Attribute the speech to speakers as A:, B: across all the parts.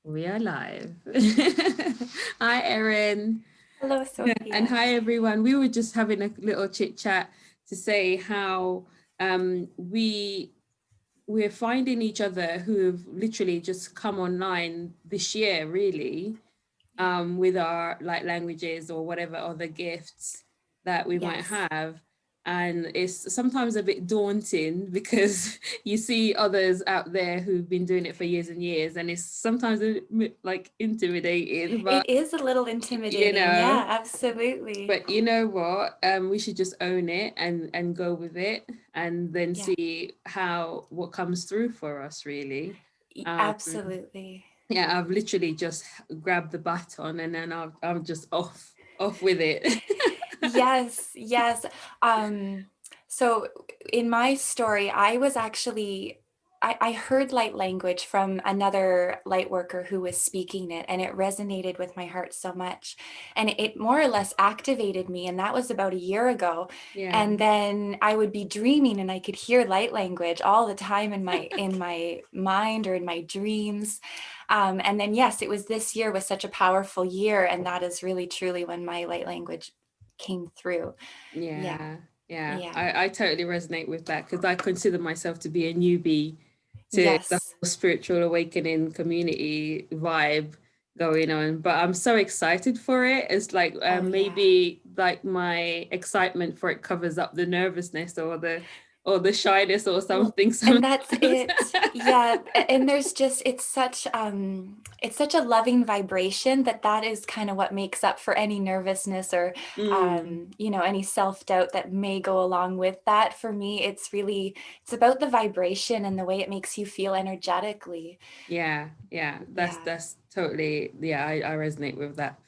A: We are live. Hi, Erin.
B: Hello,
A: And
B: Sophia.
A: hi, everyone. We were just having a little chit chat to say how we're finding each other who have literally just come online this year, really,
B: Yeah.
A: with our light languages or whatever other gifts that we might
B: Yes.
A: have. And it's sometimes a bit daunting because you see others out there who've been doing it for years and years, and it's sometimes a bit like intimidating, but
B: It is a little
A: you
B: intimidating.
A: know,
B: Yeah, absolutely.
A: but you know what? We should just own it and go with it, and then
B: Yeah,
A: see how what comes through for us, really. Um,
B: absolutely.
A: yeah, I've literally just grabbed the baton and then I'm just off with it.
B: Yes, yes. Um, so in my story, I was actually I heard light language from another light worker who was speaking it, and it resonated with my heart so much. And it more or less activated me, and that was about a year ago.
A: Yeah.
B: And then I would be dreaming and I could hear light language all the time in my mind or in my dreams. And then yes, it was this year was such a powerful year, and that is really truly when my light language came through. Yeah,
A: Yeah, yeah.
B: yeah,
A: I totally resonate with that because I consider myself to be a newbie to the
B: yes,
A: whole spiritual awakening community vibe going on. But I'm so excited for it. It's like
B: oh yeah.
A: maybe like my excitement for it covers up the nervousness or the shyness or
B: Well,
A: something
B: and that's
A: sometimes.
B: it. Yeah, and there's just it's such a loving vibration that is kind of what makes up for any nervousness or
A: Mm,
B: any self-doubt that may go along with that. For me, it's about the vibration and the way it makes you feel energetically.
A: yeah, yeah.
B: Yeah.
A: That's totally yeah, I resonate with that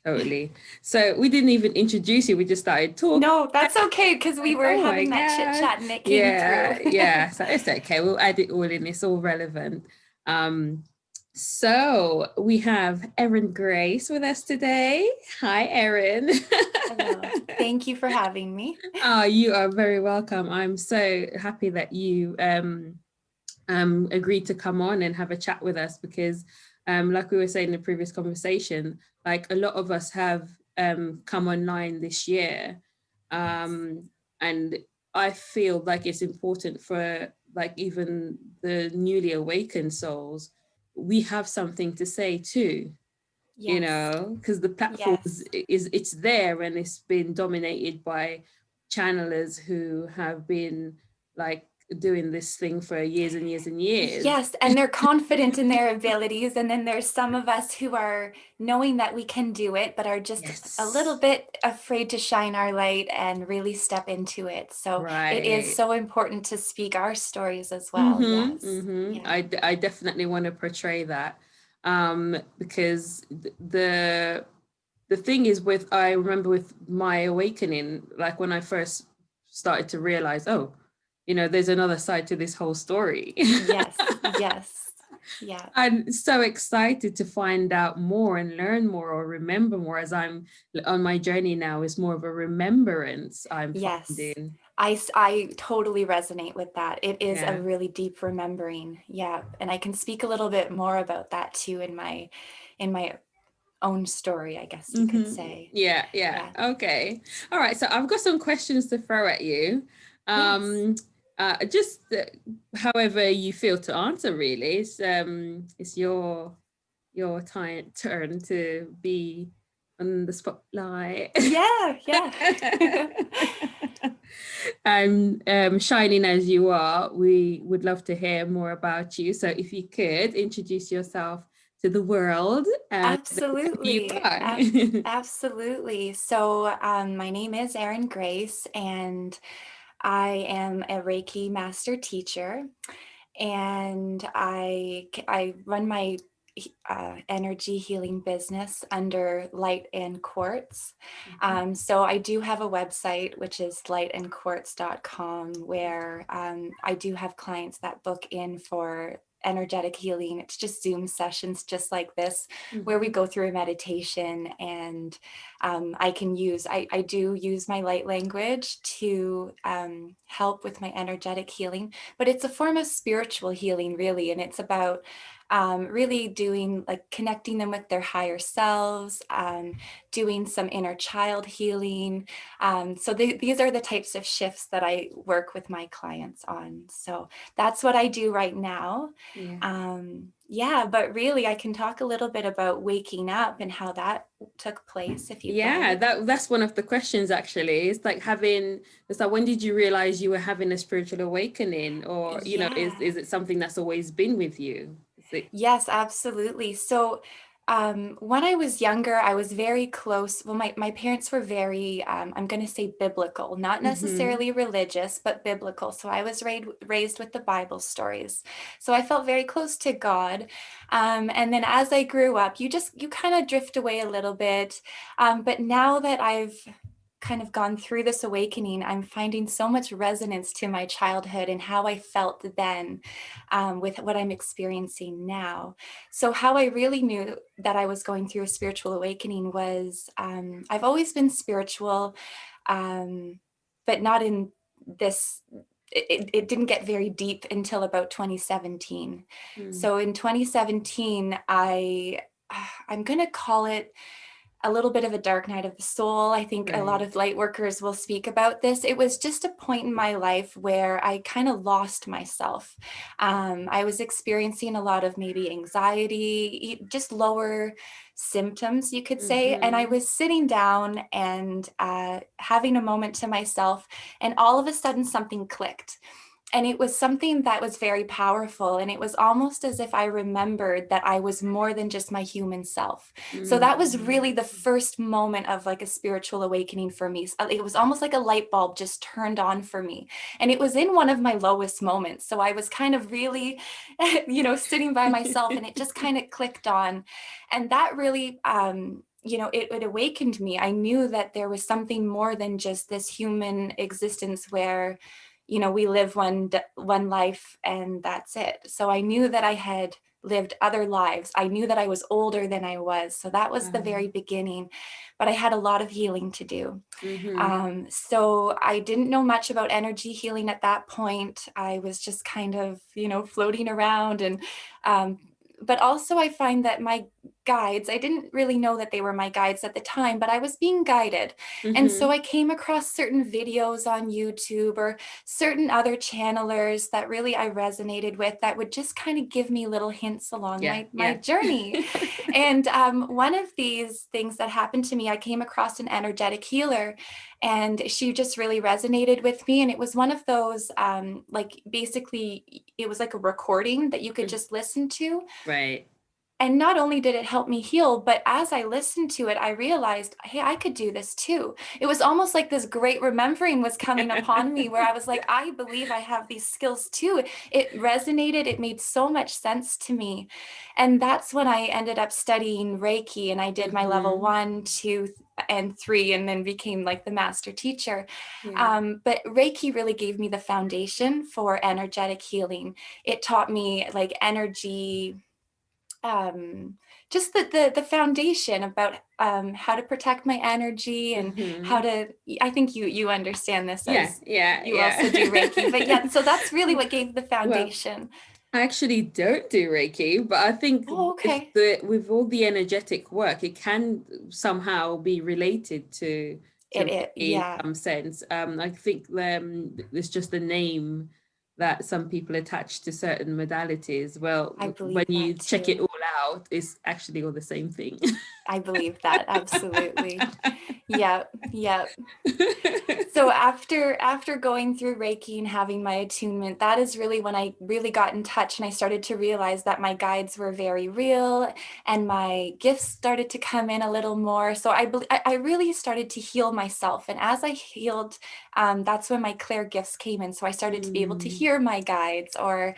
A: totally. So we didn't even introduce you, we just started talking.
B: No, that's okay because we
A: Like,
B: were
A: oh my
B: having that chit
A: God.
B: chat and it came through.
A: Yeah, yeah. So it's okay. We'll add it all in. It's all relevant. Um, so we have Erin Grace with us today. Hi, Erin.
B: Hello. Thank you for having me.
A: Oh, you are very welcome. I'm so happy that you agreed to come on and have a chat with us because, like we were saying in the previous conversation, like a lot of us have come online this year,
B: Yes.
A: and I feel like it's important for like even the newly awakened souls. We have something to say too, you
B: Yes.
A: know, because the platform
B: Yes.
A: is it's there and it's been dominated by channelers who have been like doing this thing for years and years and years.
B: Yes, and they're confident in their abilities. And then there's some of us who are knowing that we can do it, but are just a little
A: Yes.
B: bit afraid to shine our light and really step into it. So it is
A: Right.
B: so important to speak our stories as well.
A: Mm-hmm.
B: Yes.
A: Mm-hmm.
B: Yeah.
A: I definitely want to portray that because the thing is with I remember with my awakening, like when I first started to realize, oh, you know, there's another side to this whole story.
B: Yes. Yes. Yeah.
A: I'm so excited to find out more and learn more or remember more as I'm on my journey now is more of a remembrance I'm
B: Yes.
A: finding.
B: I totally resonate with that. It is a
A: Yeah.
B: really deep remembering. Yeah. And I can speak a little bit more about that too in my own story, I guess you could
A: Mm-hmm.
B: say.
A: Yeah, yeah.
B: Yeah.
A: Okay. All right. So I've got some questions to throw at you.
B: Yes.
A: Um, just however you feel to answer, really. It's your time turn to be on the spotlight.
B: Yeah, yeah.
A: And shining as you are, we would love to hear more about you. So if you could introduce yourself to the world and who you
B: Absolutely.
A: are.
B: Absolutely. So, my name is Erin Grace, and I am a Reiki Master teacher, and I run my energy healing business under Light and Quartz. So I do have a website, which is lightandquartz.com, where I do have clients that book in for energetic healing. It's just Zoom sessions just like this, where we
A: Mhm.
B: go through a meditation, and I do use my light language to help with my energetic healing, but it's a form of spiritual healing, really. And it's about really doing like connecting them with their higher selves, doing some inner child healing. So these are the types of shifts that I work with my clients on. So that's what I do right now.
A: Yeah.
B: Yeah, but really I can talk a little bit about waking up and how that took place if you'd
A: Yeah,
B: like.
A: that's one of the questions actually. It's like when did you realize you were having a spiritual awakening, or
B: Yeah.
A: is it something that's always been with you? Is it?
B: Yes, absolutely. So, when I was younger, I was very close. Well, my parents were very, I'm going to say biblical, not
A: Mm-hmm.
B: necessarily religious, but biblical. So I was raised with the Bible stories. So I felt very close to God. And then as I grew up, you kind of drift away a little bit. But now that I've kind of gone through this awakening, I'm finding so much resonance to my childhood and how I felt then, with what I'm experiencing now. So, how I really knew that I was going through a spiritual awakening was, I've always been spiritual, but not in this. It didn't get very deep until about 2017.
A: Mm.
B: So in 2017, I'm going to call it a little bit of a dark night of the soul. I think a lot
A: Right.
B: of light workers will speak about this. It was just a point in my life where I kind of lost myself. I was experiencing a lot of maybe anxiety, just lower symptoms, you could say. And I
A: Mm-hmm.
B: was sitting down and having a moment to myself, and all of a sudden something clicked. And it was something that was very powerful. And it was almost as if I remembered that I was more than just my human self. So that was
A: Mm.
B: really the first moment of like a spiritual awakening for me. It was almost like a light bulb just turned on for me. And it was in one of my lowest moments. So I was kind of really, sitting by myself, and it just kind of clicked on. And that really, it awakened me. I knew that there was something more than just this human existence where we live one life and that's it. So I knew that I had lived other lives. I knew that I was older than I was. So that was the
A: Wow.
B: very beginning, but I had a lot of healing to do.
A: Mm-hmm.
B: So I didn't know much about energy healing at that point. I was just kind of, floating around, and but also I find that my guides, I didn't really know that they were my guides at the time, but I was being guided. And so
A: Mm-hmm.
B: I came across certain videos on YouTube or certain other channelers that really I resonated with, that would just kind of give me little hints along
A: Yeah.
B: my
A: Yeah.
B: journey. And one of these things that happened to me, I came across an energetic healer, and she just really resonated with me. And it was one of those, like basically, it was like a recording that you could just listen to.
A: Right.
B: And not only did it help me heal, but as I listened to it, I realized, hey, I could do this too. It was almost like this great remembering was coming upon me, where I was like, I believe I have these skills too. It resonated. It made so much sense to me. And that's when I ended up studying Reiki, and I did my level
A: Mm-hmm.
B: 1, 2, and 3, and then became like the master teacher.
A: Yeah.
B: But Reiki really gave me the foundation for energetic healing. It taught me like energy, um, just the foundation about how to protect my energy, and how
A: Mm-hmm.
B: to, I think you understand this
A: Yeah.
B: as
A: Yeah.
B: you also do Reiki. But
A: Yeah.
B: yeah, so that's really what gave the
A: Well,
B: foundation.
A: I actually don't do Reiki, but I think
B: Oh,
A: with
B: okay.
A: with all the energetic work, it can somehow be related to
B: It
A: Reiki in
B: yeah,
A: some sense. I think it's just the name that some people attach to certain modalities. Well,
B: I
A: when
B: believe
A: you
B: that
A: check it
B: too.
A: all out, it's actually all the same thing.
B: I believe that absolutely. Yep, yep. So after going through Reiki and having my attunement, that is really when I really got in touch, and I started to realize that my guides were very real, and my gifts started to come in a little more. So I really started to heal myself, and as I healed, that's when my clear gifts came in. So I started to be able to
A: Mm.
B: hear my guides, or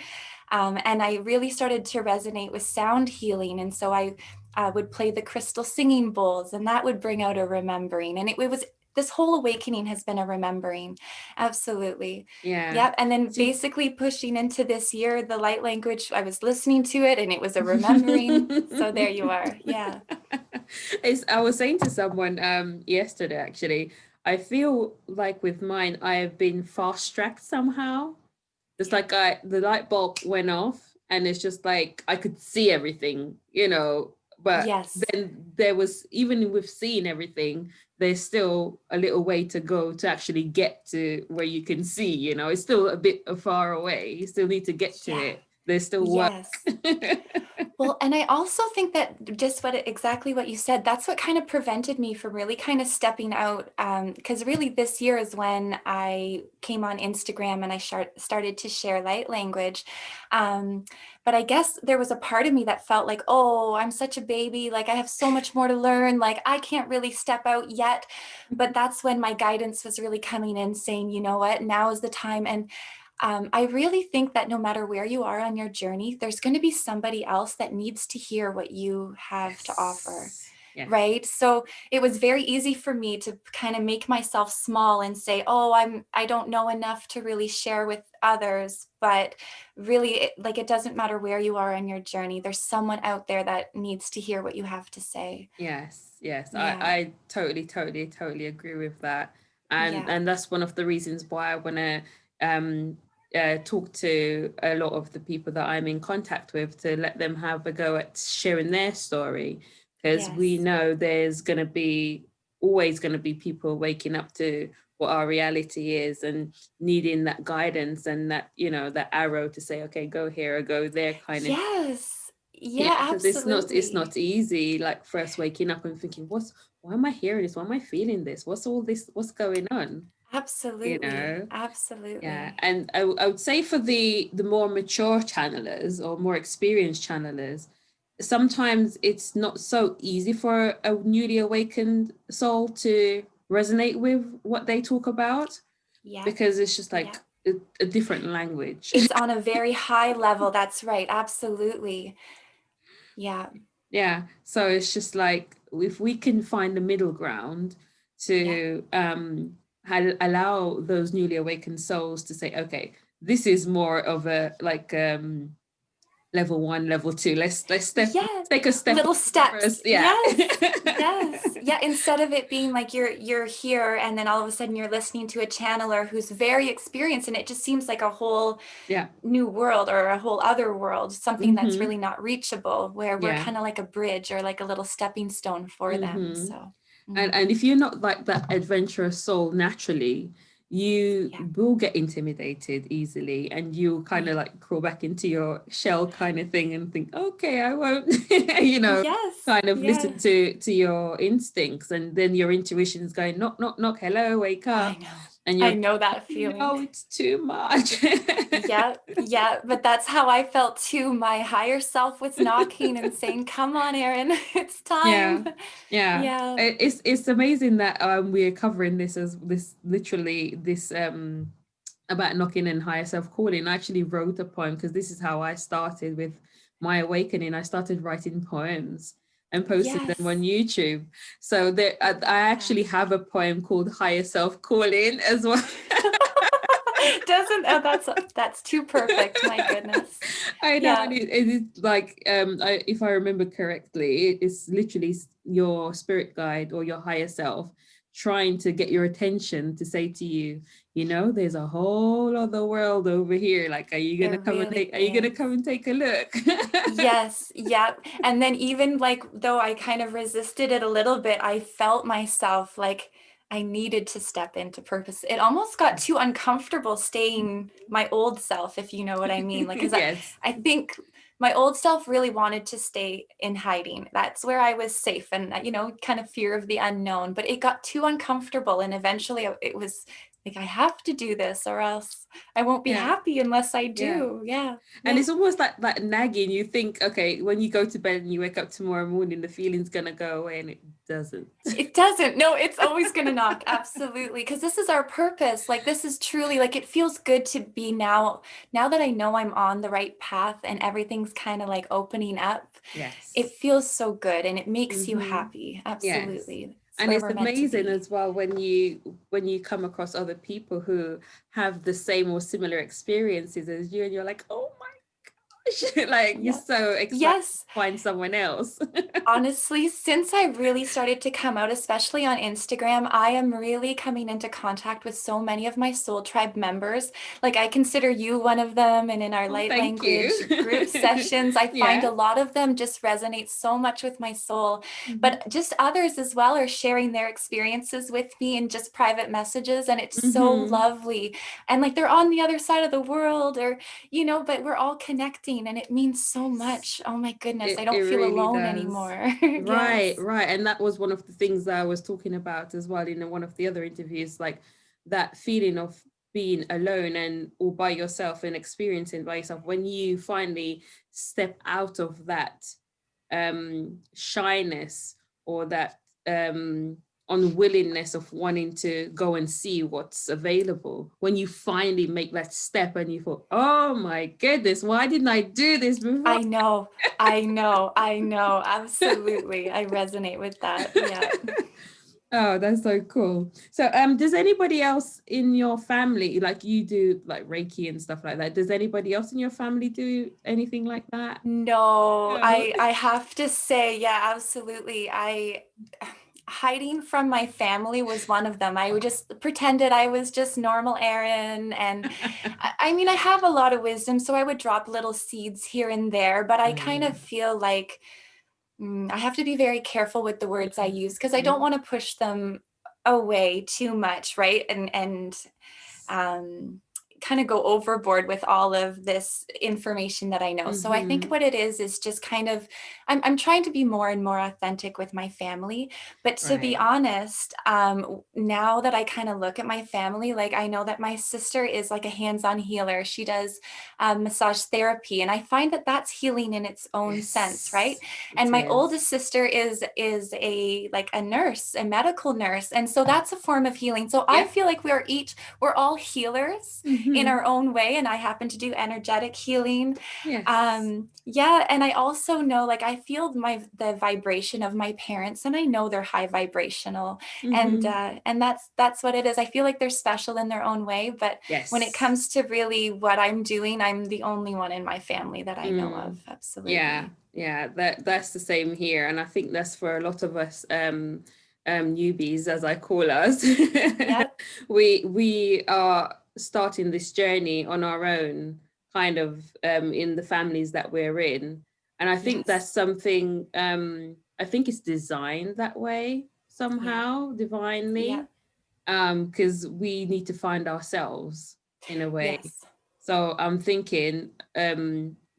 B: and I really started to resonate with sound healing, and so I would play the crystal singing bowls, and that would bring out a remembering. And it was, this whole awakening has been a remembering. Absolutely.
A: Yeah.
B: Yep. And then
A: See.
B: basically pushing into this year, the light language, I was listening to it and it was a remembering. So there you are. Yeah.
A: I was saying to someone yesterday actually, I feel like with mine I have been fast tracked somehow. It's
B: Yeah.
A: like the light bulb went off and it's just like I could see everything, you know, but
B: Yes.
A: then there was, even with seeing everything, there's still a little way to go to actually get to where you can see, you know, it's still a bit far away. You still need to get to
B: Yeah.
A: it. There's still work.
B: Yes. Well, and I also think that just exactly what you said, that's what kind of prevented me from really kind of stepping out. Because really this year is when I came on Instagram and I started to share light language. But I guess there was a part of me that felt like, oh, I'm such a baby. Like I have so much more to learn. Like I can't really step out yet. But that's when my guidance was really coming in saying, you know what, now is the time. And I really think that no matter where you are on your journey, there's going to be somebody else that needs to hear what you have to offer.
A: Yes. Yes.
B: Right. So it was very easy for me to kind of make myself small and say, oh, I don't know enough to really share with others. But really, it doesn't matter where you are on your journey. There's someone out there that needs to hear what you have to say.
A: Yes, yes,
B: Yeah.
A: I totally agree with that,
B: Yeah.
A: and that's one of the reasons why I want to um talk to a lot of the people that I'm in contact with to let them have a go at sharing their story, because we
B: Yes.
A: know there's going to be always going to be people waking up to what our reality is and needing that guidance and that, you know, that arrow to say, okay, go here or go there kind of.
B: Yes.
A: Yeah,
B: Yeah,
A: because it's
B: absolutely.
A: not easy, like first waking up and thinking, why am I hearing this? Why am I feeling this? What's all this? What's going on? You
B: Absolutely.
A: know? Yeah.
B: Absolutely.
A: And I would say for the more mature channelers or more experienced channelers, sometimes it's not so easy for a newly awakened soul to resonate with what they talk about,
B: Yeah.
A: because it's just
B: Yeah.
A: like a different language.
B: It's on a very high level. That's right. Absolutely. Yeah.
A: Yeah, so it's just like if we can find the middle ground
B: Yeah.
A: to allow those newly awakened souls to say, okay, this is more of a like level one, level two.
B: Yeah.
A: take a step
B: Little steps.
A: first. Yeah.
B: Yes. Yes. Yeah. Instead of it being like you're here and then all of a sudden you're listening to a channeler who's very experienced and it just seems like a whole
A: Yeah.
B: new world or a whole other world, something that's
A: Mm-hmm.
B: really not reachable, where we're
A: Yeah.
B: kind of like a bridge or like a little stepping stone for them.
A: Mm-hmm.
B: So,
A: And if you're not like that adventurous soul naturally, you
B: yeah.
A: will get intimidated easily and you'll kind of
B: Yeah.
A: like crawl back into your shell kind of thing and think, okay, I won't, you know,
B: Yes.
A: kind of listen
B: Yes.
A: to your instincts, and then your intuition is going knock knock knock, hello, wake
B: I
A: up,
B: know.
A: and
B: I
A: you're,
B: know that feeling.
A: no, it's too much.
B: Yeah, yeah, but that's how I felt too. My higher self was knocking and saying, "Come on, Erin, it's time."
A: Yeah, yeah.
B: Yeah.
A: It's amazing that we're covering this as this literally this about knocking and higher self calling. I actually wrote a poem because this is how I started with my awakening. I started writing poems and posting them on
B: Yes.
A: YouTube. So there,
B: I
A: I
B: love
A: actually
B: that.
A: have a poem called Higher Self Calling as well.
B: Doesn't that's too perfect. My goodness.
A: I know,
B: Yeah.
A: and it is like if I remember correctly, it's literally your spirit guide or your higher self trying to get your attention to say to you, you know, there's a whole other world over here. Like,
B: There really
A: are you gonna
B: is.
A: come and take a look?
B: Yes, yeah. And then even like though I kind of resisted it a little bit, I felt myself like I needed to step into purpose. It almost got too uncomfortable staying my old self, if you know what I mean. Like, because
A: Yes.
B: I think my old self really wanted to stay in hiding. That's where I was safe and, kind of fear of the unknown. But it got too uncomfortable. And eventually it was like, I have to do this or else I won't be
A: Yeah.
B: happy unless I
A: Yeah.
B: do. Yeah.
A: And
B: Yeah.
A: it's almost like that nagging. You think, okay, when you go to bed and you wake up tomorrow morning, the feeling's gonna go away, and it doesn't.
B: It doesn't. No, it's always going to knock. Absolutely. Because this is our purpose. Like, this is truly like it feels good to be now that I know I'm on the right path and everything's kind of like opening up. It
A: Yes.
B: feels so good and it makes you
A: Mm-hmm.
B: happy.
A: Yes.
B: Absolutely. It's
A: And
B: where
A: it's
B: we're meant to
A: amazing
B: be.
A: as well when you come across other people who have the same or similar experiences as you, and you're like, oh my Like you're
B: Yeah.
A: so excited
B: Yes.
A: to find someone else.
B: Honestly, since I really started to come out, especially on Instagram, I am really coming into contact with so many of my soul tribe members. Like I consider you one of them. And in our
A: Oh,
B: light
A: thank you.
B: language group sessions, I find
A: Yeah.
B: a lot of them just resonate so much with my soul.
A: Hmm.
B: But just others as well are sharing their experiences with me in just private messages. And it's so
A: Hmm.
B: lovely. And like they're on the other side of the world or, but we're all connecting and it means so much. Oh my goodness. I
A: It
B: don't feel
A: really
B: alone
A: does.
B: anymore.
A: Right,
B: Yes.
A: right. And that was one of the things that I was talking about as well in one of the other interviews, like that feeling of being alone and all by yourself and experiencing by yourself when you finally step out of that shyness or that unwillingness of wanting to go and see what's available. When you finally make that step and you thought, oh my goodness, why didn't I do this before?
B: I know. I know. I know. Absolutely. I resonate with that. Yeah.
A: Oh, that's so cool. So, does anybody else in your family, like you do like Reiki and stuff like that, does anybody else in your family do anything like that?
B: No,
A: No.
B: I have to say, yeah, absolutely. Hiding from my family was one of them. I would just pretended I was just normal Erin. And I mean, I have a lot of wisdom, so I would drop little seeds here and there, but I kind of
A: Mm.
B: feel like I have to be very careful with the words I use because I don't
A: Mhm.
B: want to push them away too much, right? And um, kind of go overboard with all of this information that I know. So I think
A: Mhm.
B: what it is just kind of, I'm trying to be more and more authentic with my family. But to be
A: Right.
B: honest, now that I kind of look at my family, like I know that my sister is like a hands-on healer. She does massage therapy, and I find that that's healing in its own sense, right?
A: Yes,
B: And
A: it
B: my
A: is.
B: oldest sister is a like a nurse, a medical nurse, and so that's a form of healing. So I
A: Yep.
B: feel like we're all healers in
A: Mhm.
B: our own way, and I happen to do energetic healing.
A: Yes.
B: Yeah, and I also know, like, I feel the vibration of my parents, and I know they're high vibrational,
A: Mhm.
B: and that's what it is. I feel like they're special in their own way, but when it
A: Yes.
B: comes to really what I'm doing, I'm the only one in my family that I know
A: Mm.
B: of.
A: Yeah,
B: Absolutely.
A: yeah, that's the same here. And I think that's for a lot of us newbies, as I call us.
B: Yep.
A: We are starting this journey on our own, kind of in the families that we're in. And I think
B: Yes.
A: that's something I think it's designed that way
B: Yeah.
A: somehow,
B: Yeah.
A: divinely, because we need to find ourselves in a way.
B: Yes.
A: So I'm thinking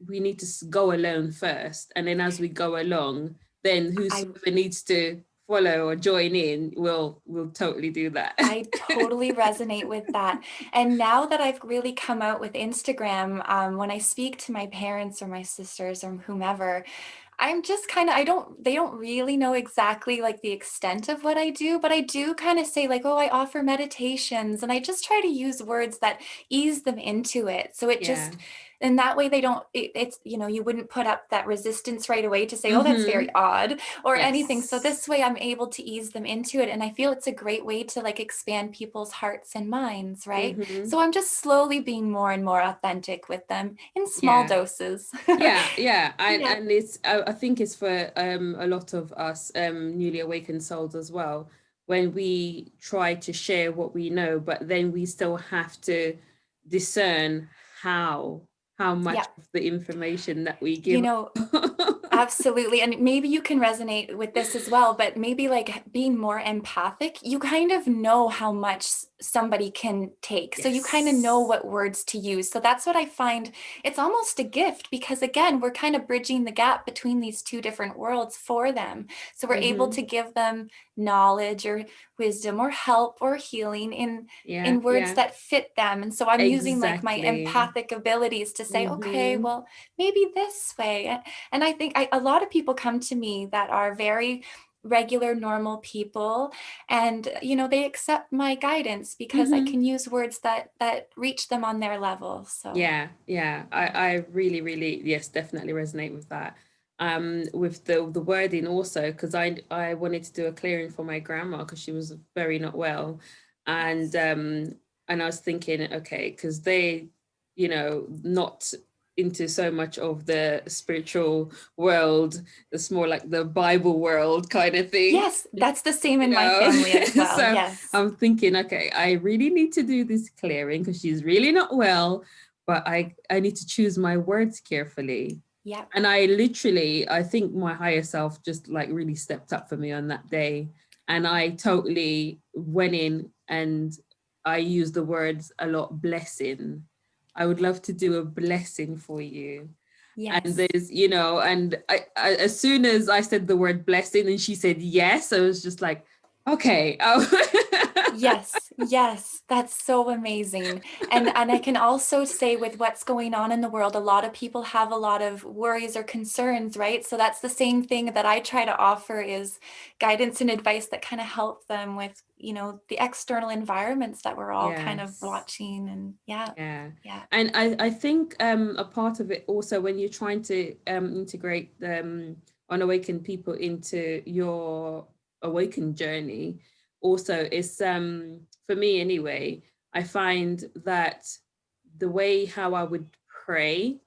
A: we need to go alone first, and then as we go along, then
B: I
A: whosoever needs to follow or join in will totally do that.
B: I totally resonate with that. And now that I've really come out with Instagram, when I speak to my parents or my sisters or whomever, I'm just kind of, they don't really know exactly like the extent of what I do, but I do kind of say, like, oh, I offer meditations. And I just try to use words that ease them into it. So it
A: Yeah.
B: just, and that way they don't, it's, you wouldn't put up that resistance right away to say, oh, that's
A: Mm-hmm.
B: very odd or anything. So
A: Yes.
B: this way I'm able to ease them into it. And I feel it's a great way to like expand people's hearts and minds, right?
A: Mm-hmm.
B: So I'm just slowly being more and more authentic with them in small
A: Yeah.
B: doses.
A: Yeah, yeah,
B: Yeah.
A: and it's I think it's for a lot of us newly awakened souls as well, when we try to share what we know, but then we still have to discern how much
B: Yeah.
A: of the information that we
B: You
A: give.
B: know, Absolutely. And maybe you can resonate with this as well, but maybe like being more empathic, you kind of know how much somebody can take. So you kind of know
A: Yes.
B: what words to use. So that's what I find. It's almost a gift because, again, we're kind of bridging the gap between these two different worlds for them. So we're able
A: Mm-hmm.
B: to give them knowledge or wisdom or help or healing
A: Yeah,
B: in words
A: yeah,
B: that fit them. And so I'm using like my
A: exactly.
B: empathic abilities to say, okay,
A: Mm-hmm.
B: well, maybe this way. And I think a lot of people come to me that are very regular, normal people, and they accept my guidance because I
A: Mm-hmm.
B: can use words that reach them on their level. So
A: Yeah, yeah. I really, really, yes, definitely resonate with that. With the wording also, because I wanted to do a clearing for my grandma because she was very not well. And
B: yes,
A: and I was thinking, okay, because they, not into so much of the spiritual world. It's more like the Bible world kind of thing.
B: Yes, that's the same
A: You
B: in my
A: know,
B: family as well.
A: so
B: Yes.
A: I'm thinking, okay, I really need to do this clearing because she's really not well, but I need to choose my words carefully.
B: Yeah.
A: And I think my higher self just like really stepped up for me on that day. And I totally went in and I used the words a lot, blessing. I would love to do a blessing for you. And
B: Yes.
A: there's, and I as soon as I said the word blessing and she said yes, I was just like, okay.
B: Yes, yes, that's so amazing. And I can also say with what's going on in the world, a lot of people have a lot of worries or concerns, right? So that's the same thing that I try to offer is guidance and advice that kind of help them with, the external environments that we're all kind of
A: Yes.
B: watching. And yeah,
A: Yeah.
B: yeah,
A: And I think a part of it also when you're trying to integrate unawakened people into your awakened journey, also is for me anyway, I find that the way how I would pray,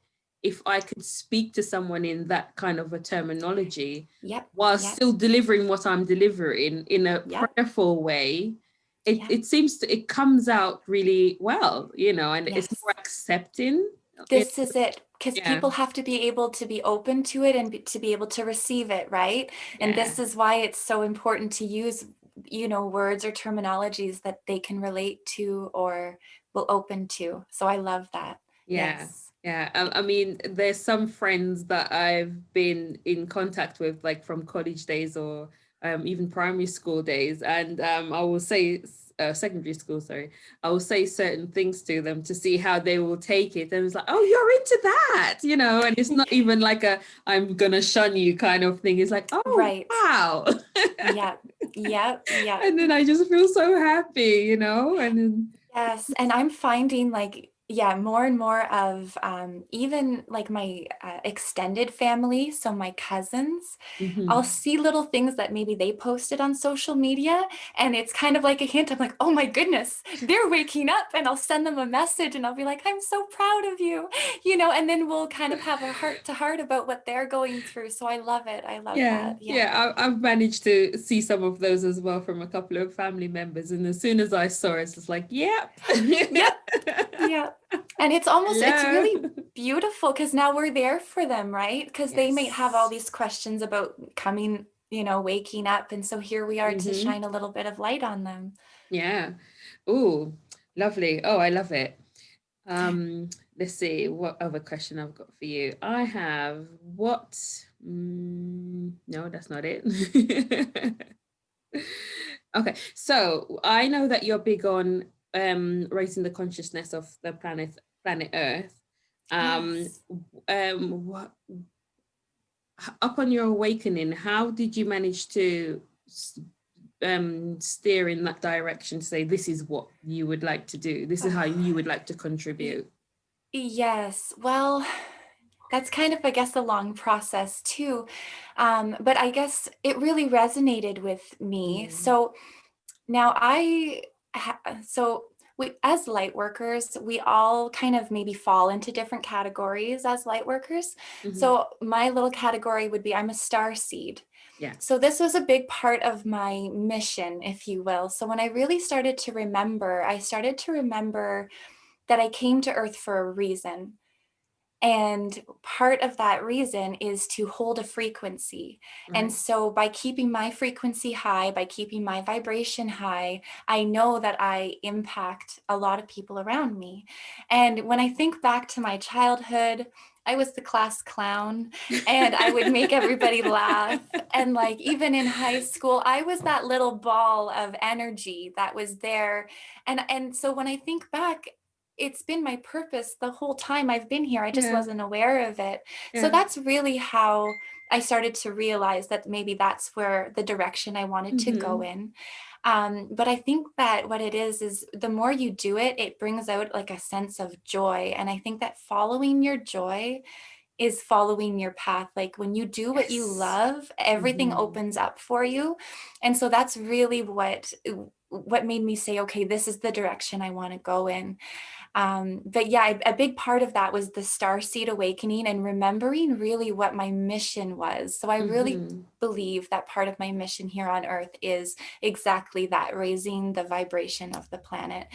A: if I could speak to someone in that kind of a terminology
B: yep,
A: while
B: yep,
A: still delivering what I'm delivering in a
B: yep,
A: prayerful way,
B: yep.
A: it seems to, it comes out really well, and it's
B: Yes.
A: more accepting.
B: This is it, because
A: Yeah,
B: people have to be able to be open to it and to be able to receive it, right? And
A: yeah,
B: this is why it's so important to use, words or terminologies that they can relate to or will open to. So I love that.
A: yeah,
B: Yes.
A: yeah. I mean, there's some friends that I've been in contact with, like from college days or even primary school days, and I will say secondary school, sorry, I will say certain things to them to see how they will take it. And it's like, oh, you're into that, and it's not even like a I'm gonna shun you kind of thing. It's like, oh
B: Right.
A: wow.
B: Yeah. Yeah. Yeah.
A: And then I just feel so happy, and then
B: Yes, and I'm finding like, yeah, more and more of even like my extended family, so my cousins, I'll
A: mhm.
B: see little things that maybe they posted on social media, and it's kind of like a hint. I'm like, oh my goodness, they're waking up, and I'll send them a message, and I'll be like, I'm so proud of you, and then we'll kind of have a heart to heart about what they're going through. So I love it. I love
A: Yeah,
B: that. Yeah.
A: yeah, I've managed to see some of those as well from a couple of family members, and as soon as I saw it, it's just like, yep.
B: Yep. Yeah. And it's
A: Hello.
B: really beautiful because now we're there for them, right? Because they might have all
A: Yes.
B: these questions about coming, waking up. And so here we are to
A: Mm-hmm.
B: shine a little bit of light on them.
A: Yeah. Oh, lovely. Oh, I love it. Let's see what other question I've got for you. I have what no, that's not it. Okay, so I know that you're big on raising the consciousness of the planet Earth. Um,
B: Yes.
A: what upon your awakening, how did you manage to steer in that direction to say this is what you would like to do, this is how
B: Oh,
A: you would like to contribute?
B: yes. Well, that's kind of, I guess, a long process too. But I guess it really resonated with me.
A: Mm,
B: So now so we, as light workers, we all kind of maybe fall into different categories as light workers.
A: mhm.
B: So my little category would be I'm a star seed.
A: Yeah.
B: So this was a big part of my mission, if you will. So when I really started to remember, I started to remember that I came to Earth for a reason. And part of that reason is to hold a frequency. And
A: Right.
B: so by keeping my frequency high, by keeping my vibration high, I know that I impact a lot of people around me. And when I think back to my childhood, I was the class clown and I would make everybody laugh. And like even in high school, I was that little ball of energy that was there. And so when I think back, it's been my purpose the whole time I've been here. I just
A: Yeah.
B: wasn't aware of it. So
A: Yeah.
B: that's really how I started to realize that maybe that's where the direction I wanted to go
A: Hmm.
B: in. But I think that what it is the more you do it, it brings out like a sense of joy. And I think that following your joy is following your path. Like when you do what you
A: Yes.
B: love, everything
A: Hmm.
B: opens up for you. And so that's really what made me say, okay, this is the direction I want to go in. But yeah, a big part of that was the starseed awakening and remembering really what my mission was. So I really believe that part of my mission here on Earth is exactly that, raising the vibration of the planet.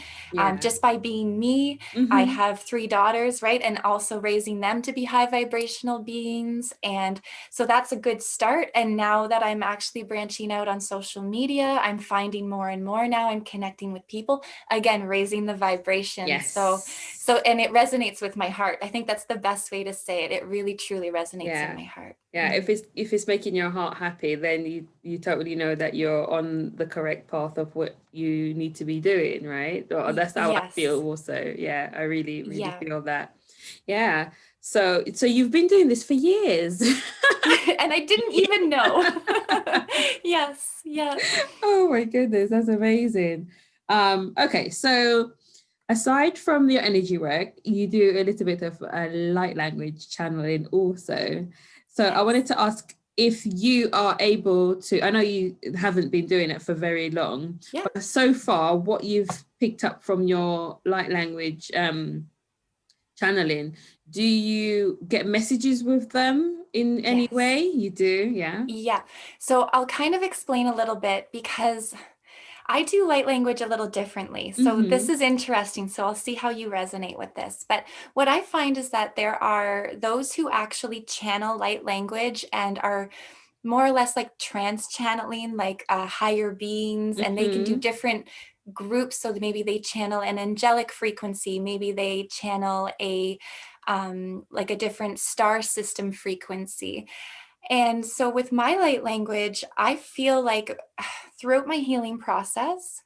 B: Just by being me, I have 3 daughters, right? And also raising them to be high vibrational beings. And so that's a good start. And now that I'm actually branching out on social media, I'm finding more and more now. I'm connecting with people, again, raising the vibration.
A: Yes.
B: So, and it resonates with my heart. I think that's the best way to say it. It really, truly resonates in my heart.
A: Yeah. If it's making your heart happy, then you totally know that you're on the correct path of what you need to be doing, right? Or that's how I feel also. Yeah, I really feel that. Yeah. So you've been doing this for years.
B: And I didn't even know. Yes.
A: Oh my goodness, that's amazing. Okay, so aside from your energy work, you do a little bit of light language channeling also. So I wanted to ask if you are able to, I know you haven't been doing it for very long, but so far what you've picked up from your light language channeling, do you get messages with them in any way? You do, yeah?
B: Yeah. So I'll kind of explain a little bit because I do light language a little differently. So this is interesting. So I'll see how you resonate with this. But what I find is that there are those who actually channel light language and are more or less like trance channeling, like higher beings, and they can do different groups. So maybe they channel an angelic frequency, maybe they channel a like a different star system frequency. And so with my light language, I feel like throughout my healing process,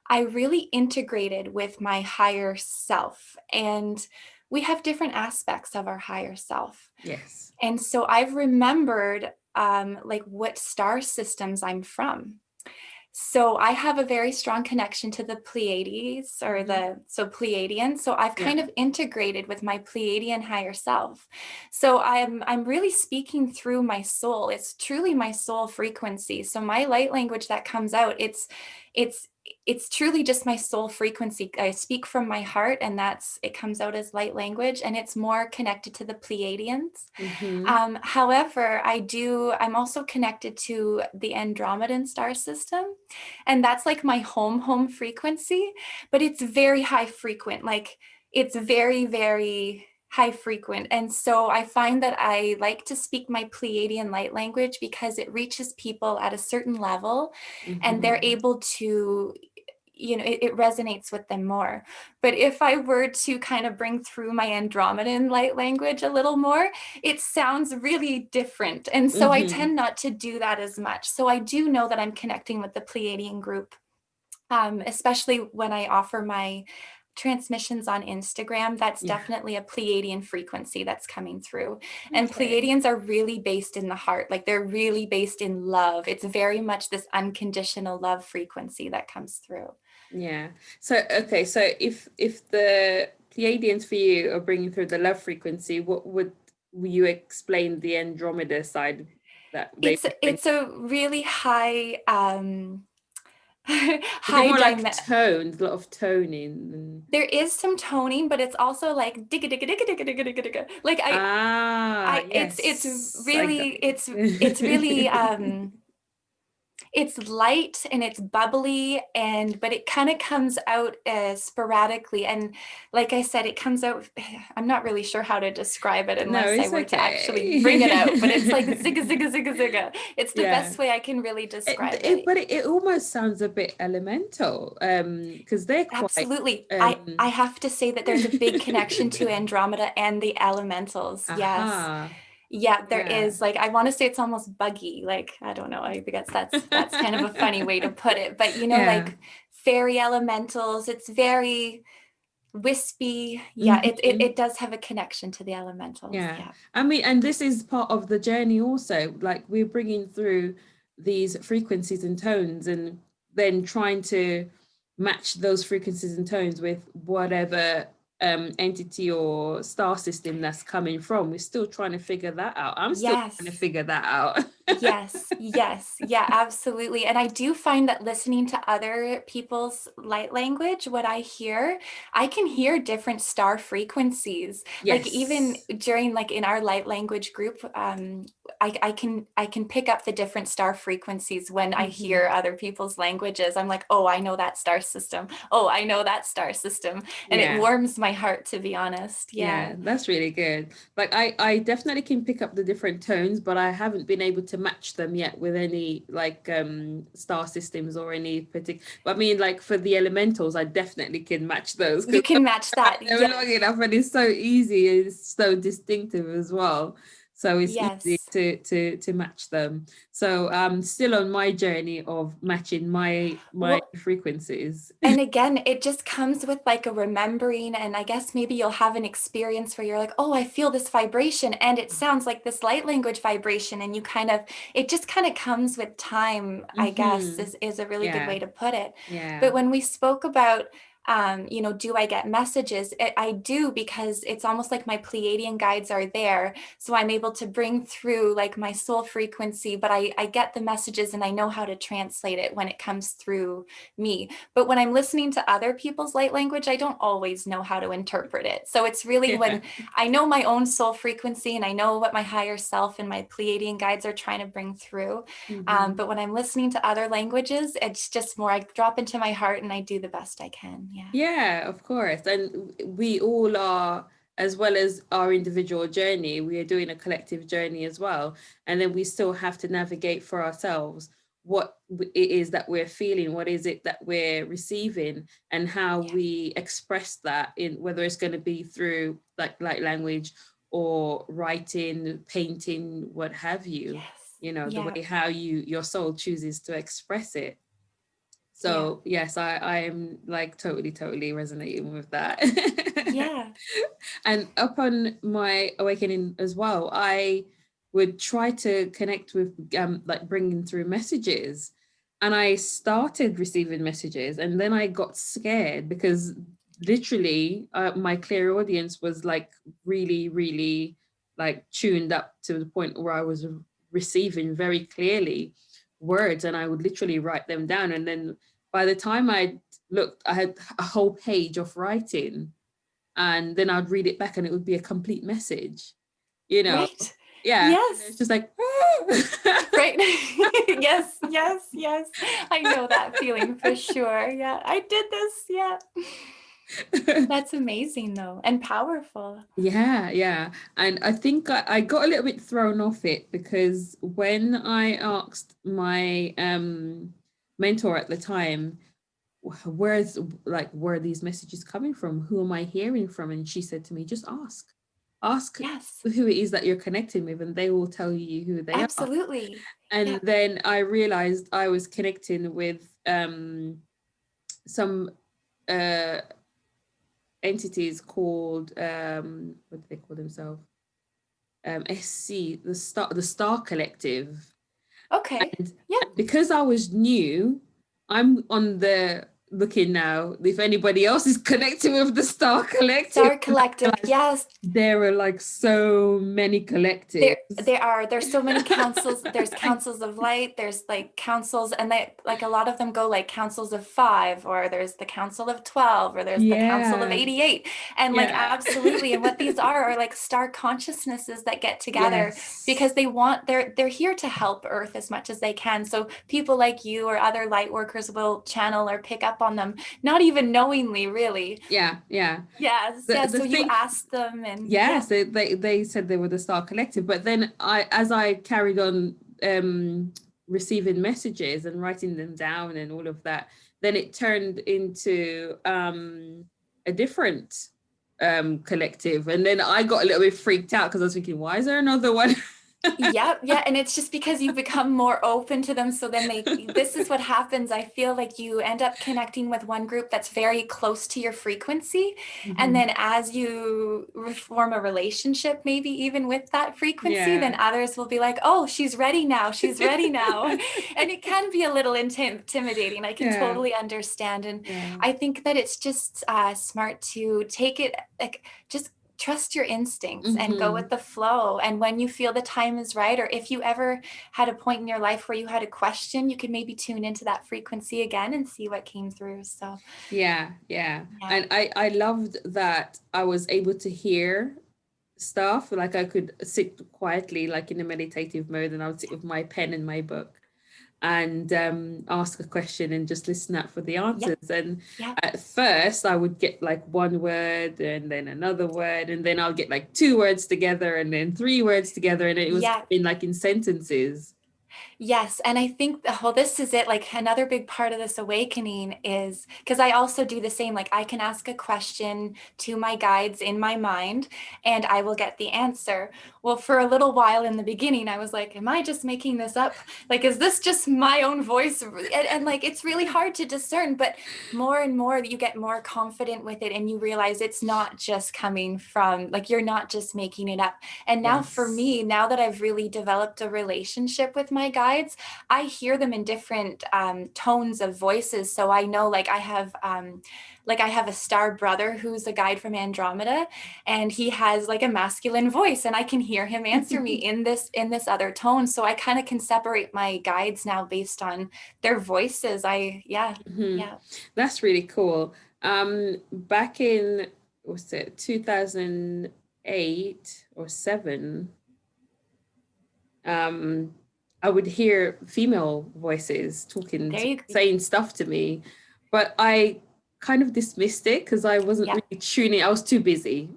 B: I really integrated with my higher self. And we have different aspects of our higher self.
A: Yes.
B: And so I've remembered like what star systems I'm from. So I have a very strong connection to the Pleiades or so Pleiadian. So I've kind of integrated with my Pleiadian higher self. So I'm really speaking through my soul. It's truly my soul frequency. So my light language that comes out, it's truly just my soul frequency. I speak from my heart, and it comes out as light language, and it's more connected to the Pleiadians. However, I'm also connected to the Andromedan star system, and that's like my home frequency, but it's very high frequent. Like it's very, very high frequent. And so I find that I like to speak my Pleiadian light language because it reaches people at a certain level and they're able to, it resonates with them more. But if I were to kind of bring through my Andromedan light language a little more, it sounds really different. And so I tend not to do that as much. So I do know that I'm connecting with the Pleiadian group, especially when I offer my transmissions on Instagram. That's definitely a Pleiadian frequency that's coming through. And Pleiadians are really based in the heart. Like they're really based in love. It's very much this unconditional love frequency that comes through.
A: Yeah. So, okay. So if the Pleiadians for you are bringing through the love frequency, what will you explain the Andromeda side that
B: it's a really high,
A: high more like toned, a lot of toning.
B: There is some toning, but it's also like digga digga digga digga digga digga digga. Like
A: yes.
B: it's really it's light and it's bubbly, but it kind of comes out sporadically. And like I said, it comes out, I'm not really sure how to describe it unless I were to actually bring it out, but it's like zigga, zigga, zigga, zigga. It's the best way I can really describe it.
A: But it almost sounds a bit elemental because they're quite...
B: Absolutely. I have to say that there's a big connection to Andromeda and the elementals. Yes. Yeah, there is. Like, I want to say it's almost buggy. Like, I don't know. I guess that's kind of a funny way to put it. But, like fairy elementals, it's very wispy. Yeah, it does have a connection to the elementals. Yeah.
A: I mean, and this is part of the journey also. Like, we're bringing through these frequencies and tones and then trying to match those frequencies and tones with whatever entity or star system that's coming from. We're still trying to figure that out. I'm still trying to
B: Yes.
A: figure that out.
B: Yes, yes, yeah, absolutely. And I do find that listening to other people's light language, what I can hear different star frequencies. Like even
A: Yes.
B: during like in our light language group, I can pick up the different star frequencies when I
A: Mhm.
B: hear other people's languages. I'm like, oh, I know that star system. Oh, I know that star system. And it
A: Yeah.
B: warms my heart, to be honest.
A: Yeah,
B: Yeah.
A: that's really good. Like I definitely can pick up the different tones, but I haven't been able to match them yet with any like star systems or any particular. I mean, like for the elementals, I definitely can match those
B: You
A: because
B: can match
A: I've had
B: that.
A: them long
B: Yes.
A: enough, and it's so easy. It's so distinctive as well. So it's easy
B: Yes.
A: to match them. So I'm still on my journey of matching my
B: Well,
A: frequencies.
B: and again, it just comes with like a remembering, and I guess maybe you'll have an experience where you're like, oh, I feel this vibration and it sounds like this light language vibration. And you kind of, it just kind of comes with time, I guess,
A: Hmm.
B: is a really good
A: Yeah,
B: way to put it.
A: yeah,
B: But when we spoke about, do I get messages? I do, because it's almost like my Pleiadian guides are there. So I'm able to bring through like my soul frequency, but I get the messages and I know how to translate it when it comes through me. But when I'm listening to other people's light language, I don't always know how to interpret it. So it's really
A: yeah.
B: when I know my own soul frequency and I know what my higher self and my Pleiadian guides are trying to bring through.
A: Hmm.
B: But when I'm listening to other languages, it's just more, I drop into my heart and I do the best I can. Yeah.
A: Yeah, of course. And we all are, as well as our individual journey, we are doing a collective journey as well. And then we still have to navigate for ourselves what it is that we're feeling, what is it that we're receiving, and how
B: Yeah.
A: we express that in whether it's going to be through like light language or writing, painting, what have you,
B: Yes.
A: the
B: Yeah.
A: way how your soul chooses to express it.
B: Yeah.
A: So yes, I am like totally resonating with that.
B: Yeah.
A: And upon my awakening as well, I would try to connect with like bringing through messages, and I started receiving messages, and then I got scared because literally my clear audience was like really like tuned up to the point where I was receiving very clearly words, and I would literally write them down, and then by the time I looked, I had a whole page of writing, and then I'd read it back and it would be a complete message, you know.
B: Right.
A: Yeah. And it's
B: Yes.
A: just like
B: Right. Yes, yes, yes. I know that feeling for sure. Yeah, I did this. Yeah. That's amazing though, and powerful.
A: yeah. And I think I got a little bit thrown off it because when I asked my mentor at the time, where's like where are these messages coming from, who am I hearing from, and she said to me, just ask
B: Yes,
A: who it is that you're connecting with, and they will tell you who they are.
B: absolutely.
A: And
B: Yeah.
A: then I realized I was connecting with some uh entities called what do they call themselves, SC, the Star Collective.
B: Okay.
A: And
B: Yep.
A: because I was new, I'm on the looking now if anybody else is connected with the Star Collective.
B: Star Collective. Yes.
A: There are like so many collectives.
B: There's so many councils. There's councils of light, there's like councils, and they like a lot of them go like councils of 5, or there's the council of 12, or there's the council of
A: Yeah,
B: 88. And like
A: yeah.
B: absolutely, and what these are like star consciousnesses that get together
A: Yes.
B: because they're here to help Earth as much as they can. So people like you or other light workers will channel or pick up on them, not even knowingly, really.
A: Yeah.
B: Yes,
A: The
B: yes.
A: the
B: So you
A: thing,
B: ask them, and yeah.
A: yes, they said they were the Star Collective, but then as I carried on receiving messages and writing them down and all of that, then it turned into a different collective, and then I got a little bit freaked out because I was thinking, why is there another one?
B: Yep. Yeah. And it's just because you become more open to them. So then this is what happens. I feel like you end up connecting with one group that's very close to your frequency. And
A: Mhm.
B: then as you form a relationship, maybe even with that frequency, then
A: Yeah.
B: others will be like, oh, she's ready now. She's ready now. And it can be a little intimidating. I can
A: Yeah.
B: totally understand. And
A: Yeah.
B: I think that it's just smart to take it, like, just trust your instincts and go with
A: Hmm.
B: the flow. And when you feel the time is right, or if you ever had a point in your life where you had a question, you could maybe tune into that frequency again and see what came through. So,
A: Yeah, yeah.
B: yeah.
A: And I loved that I was able to hear stuff. Like I could sit quietly, like in a meditative mode, and I would sit with my pen and my book and ask a question and just listen out for the
B: Yep.
A: answers. And
B: Yep.
A: at first, I would get like one word and then another word, and then I'll get like two words together and then three words together, and it was
B: Yeah.
A: in like in sentences.
B: Yes. And I think, oh, this is it. Like another big part of this awakening is because I also do the same. Like I can ask a question to my guides in my mind and I will get the answer. Well, for a little while in the beginning, I was like, am I just making this up? Like, is this just my own voice? And like, it's really hard to discern, but more and more you get more confident with it and you realize it's not just coming from, like, you're not just making it up. And now for
A: Yes.
B: me, now that I've really developed a relationship with my guides, I hear them in different tones of voices. So I know, like I have a star brother who's a guide from Andromeda, and he has like a masculine voice, and I can hear him answer me in this other tone. So I kind of can separate my guides now based on their voices. Yeah,
A: Mhm.
B: yeah.
A: That's really cool. Back in, what's it, 2008 or 7, um, I would hear female voices talking,
B: There you go.
A: saying stuff to me, but I kind of dismissed it because I wasn't
B: Yeah.
A: really tuning. I was too busy.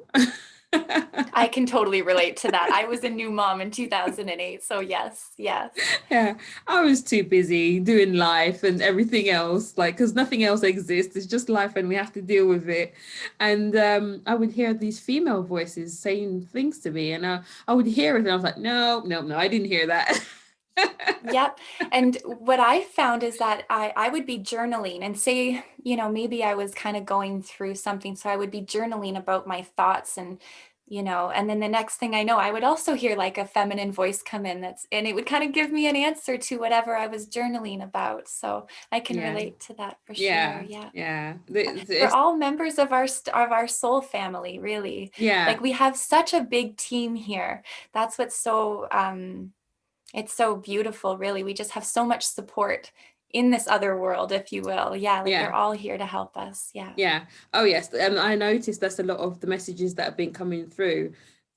B: I can totally relate to that. I was a new mom in 2008. So yes, yes.
A: Yeah, I was too busy doing life and everything else, like, because nothing else exists. It's just life and we have to deal with it. And I would hear these female voices saying things to me, and I would hear it, and I was like, no, no, no, I didn't hear that.
B: Yep. And what I found is that I would be journaling and say, maybe I was kind of going through something. So I would be journaling about my thoughts and then the next thing I know, I would also hear like a feminine voice come in and it would kind of give me an answer to whatever I was journaling about. So I can
A: Yeah,
B: relate to that for sure.
A: yeah,
B: Yeah.
A: yeah.
B: We're all members of our soul family, really.
A: Yeah,
B: Like we have such a big team here. That's what's so it's so beautiful, really. We just have so much support in this other world, if you will. Yeah, like they're
A: yeah.
B: all here to help us. Yeah.
A: Yeah. Oh, yes. And I noticed that's a lot of the messages that have been coming through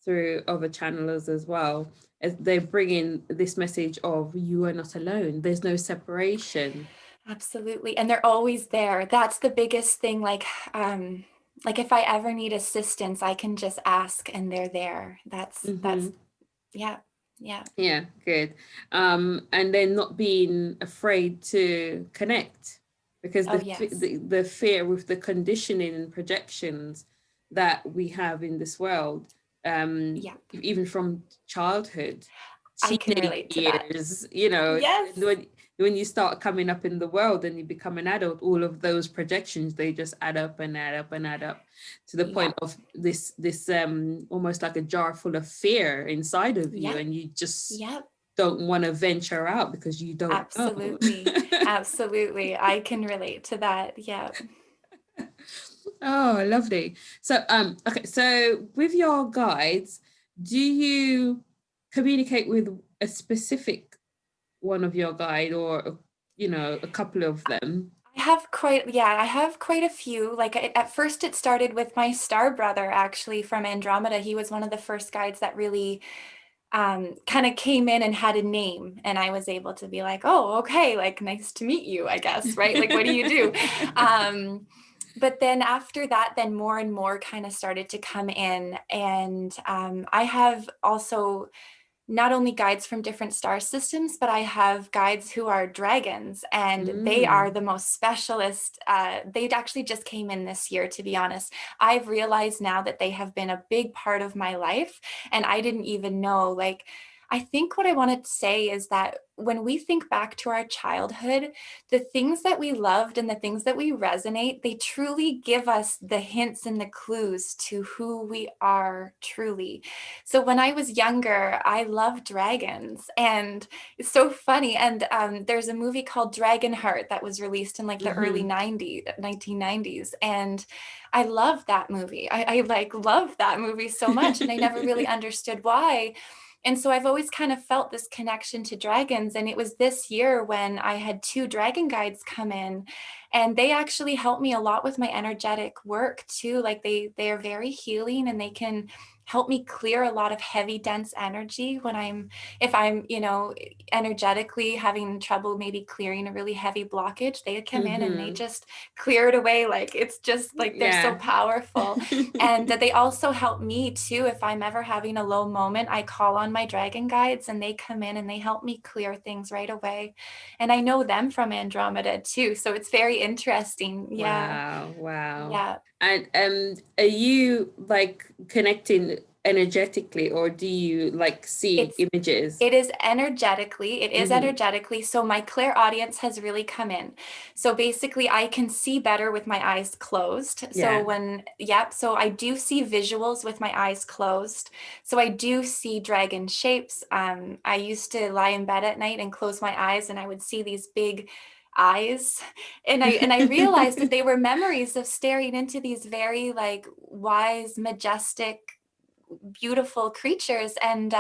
A: other channelers as well. As they bring in this message of you are not alone. There's no separation.
B: Absolutely. And they're always there. That's the biggest thing. Like if I ever need assistance, I can just ask and they're there. That's
A: Hmm.
B: yeah. Yeah.
A: Yeah, good. And then not being afraid to connect, because
B: Oh, yes.
A: the fear with the conditioning and projections that we have in this world,
B: Yeah.
A: even from childhood,
B: I can
A: teenage
B: relate to that.
A: years,
B: Yes.
A: when you start coming up in the world and you become an adult, all of those projections, they just add up and add up and add up to the point
B: Yep.
A: of this almost like a jar full of fear inside of you,
B: Yep.
A: and you just
B: Yep.
A: don't want to venture out because you don't know.
B: Absolutely. Absolutely. I can relate to that. Yeah.
A: Oh, lovely. So okay, so with your guides, do you communicate with a specific one of your guide, or a couple of them?
B: I have quite a few. Like at first it started with my star brother actually from Andromeda. He was one of the first guides that really kind of came in and had a name, and I was able to be like, oh, okay, like nice to meet you, I guess, right? Like what do you do? Um, but then after that, then more and more kind of started to come in, and I have also not only guides from different star systems, but I have guides who are dragons, and they are
A: Mm.
B: the most specialist. They actually just came in this year, to be honest. I've realized now that they have been a big part of my life, and I didn't even know. Like, I think what I wanted to say is that when we think back to our childhood, the things that we loved and the things that we resonate, they truly give us the hints and the clues to who we are truly. So when I was younger, I loved dragons, and it's so funny. And there's a movie called Dragonheart that was released in like the early
A: Mm-hmm.
B: 1990s. And I love that movie. I like love that movie so much. And I never really understood why. And so I've always kind of felt this connection to dragons. And it was this year when I had 2 dragon guides come in, and they actually helped me a lot with my energetic work too. Like they are very healing, and they can help me clear a lot of heavy, dense energy when if I'm, energetically having trouble maybe clearing a really heavy blockage. They come in and they
A: Mm-hmm.
B: just clear it away. Like it's just like they're so
A: Yeah.
B: powerful. And they also help me too. If I'm ever having a low moment, I call on my dragon guides, and they come in and they help me clear things right away. And I know them from Andromeda too. So it's very interesting. Yeah.
A: Wow, wow.
B: Yeah.
A: And are you like connecting energetically, or do you like see
B: It's
A: images?
B: It is energetically, it is
A: Mm-hmm.
B: energetically. So my clairaudience has really come in. So basically I can see better with my eyes closed. So
A: Yeah.
B: so I do see visuals with my eyes closed. So I do see dragon shapes. I used to lie in bed at night and close my eyes, and I would see these big eyes. And I realized that they were memories of staring into these very like wise, majestic, beautiful creatures. And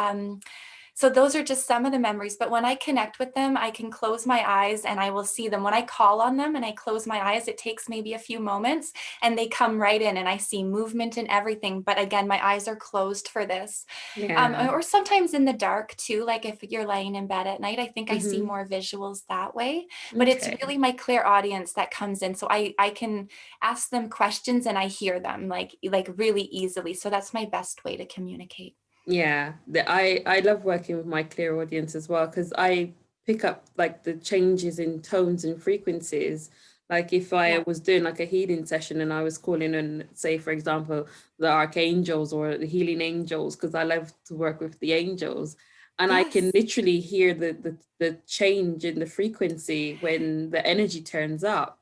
B: so those are just some of the memories. But when I connect with them, I can close my eyes and I will see them. When I call on them and I close my eyes, it takes maybe a few moments and they come right in, and I see movement and everything. But again, my eyes are closed for this.
A: Yeah.
B: Or sometimes in the dark too, like if you're laying in bed at night, I think I see
A: Mm-hmm.
B: more visuals that way. But it's
A: Okay.
B: really my clear audience that comes in. So I can ask them questions and I hear them like really easily. So that's my best way to communicate.
A: Yeah, I love working with my clear audience as well, because I pick up like the changes in tones and frequencies. Like if I
B: Yeah.
A: was doing like a healing session and I was calling in, say, for example, the archangels or the healing angels, because I love to work with the angels, and I can
B: Yes.
A: literally hear the change in the frequency when the energy turns up.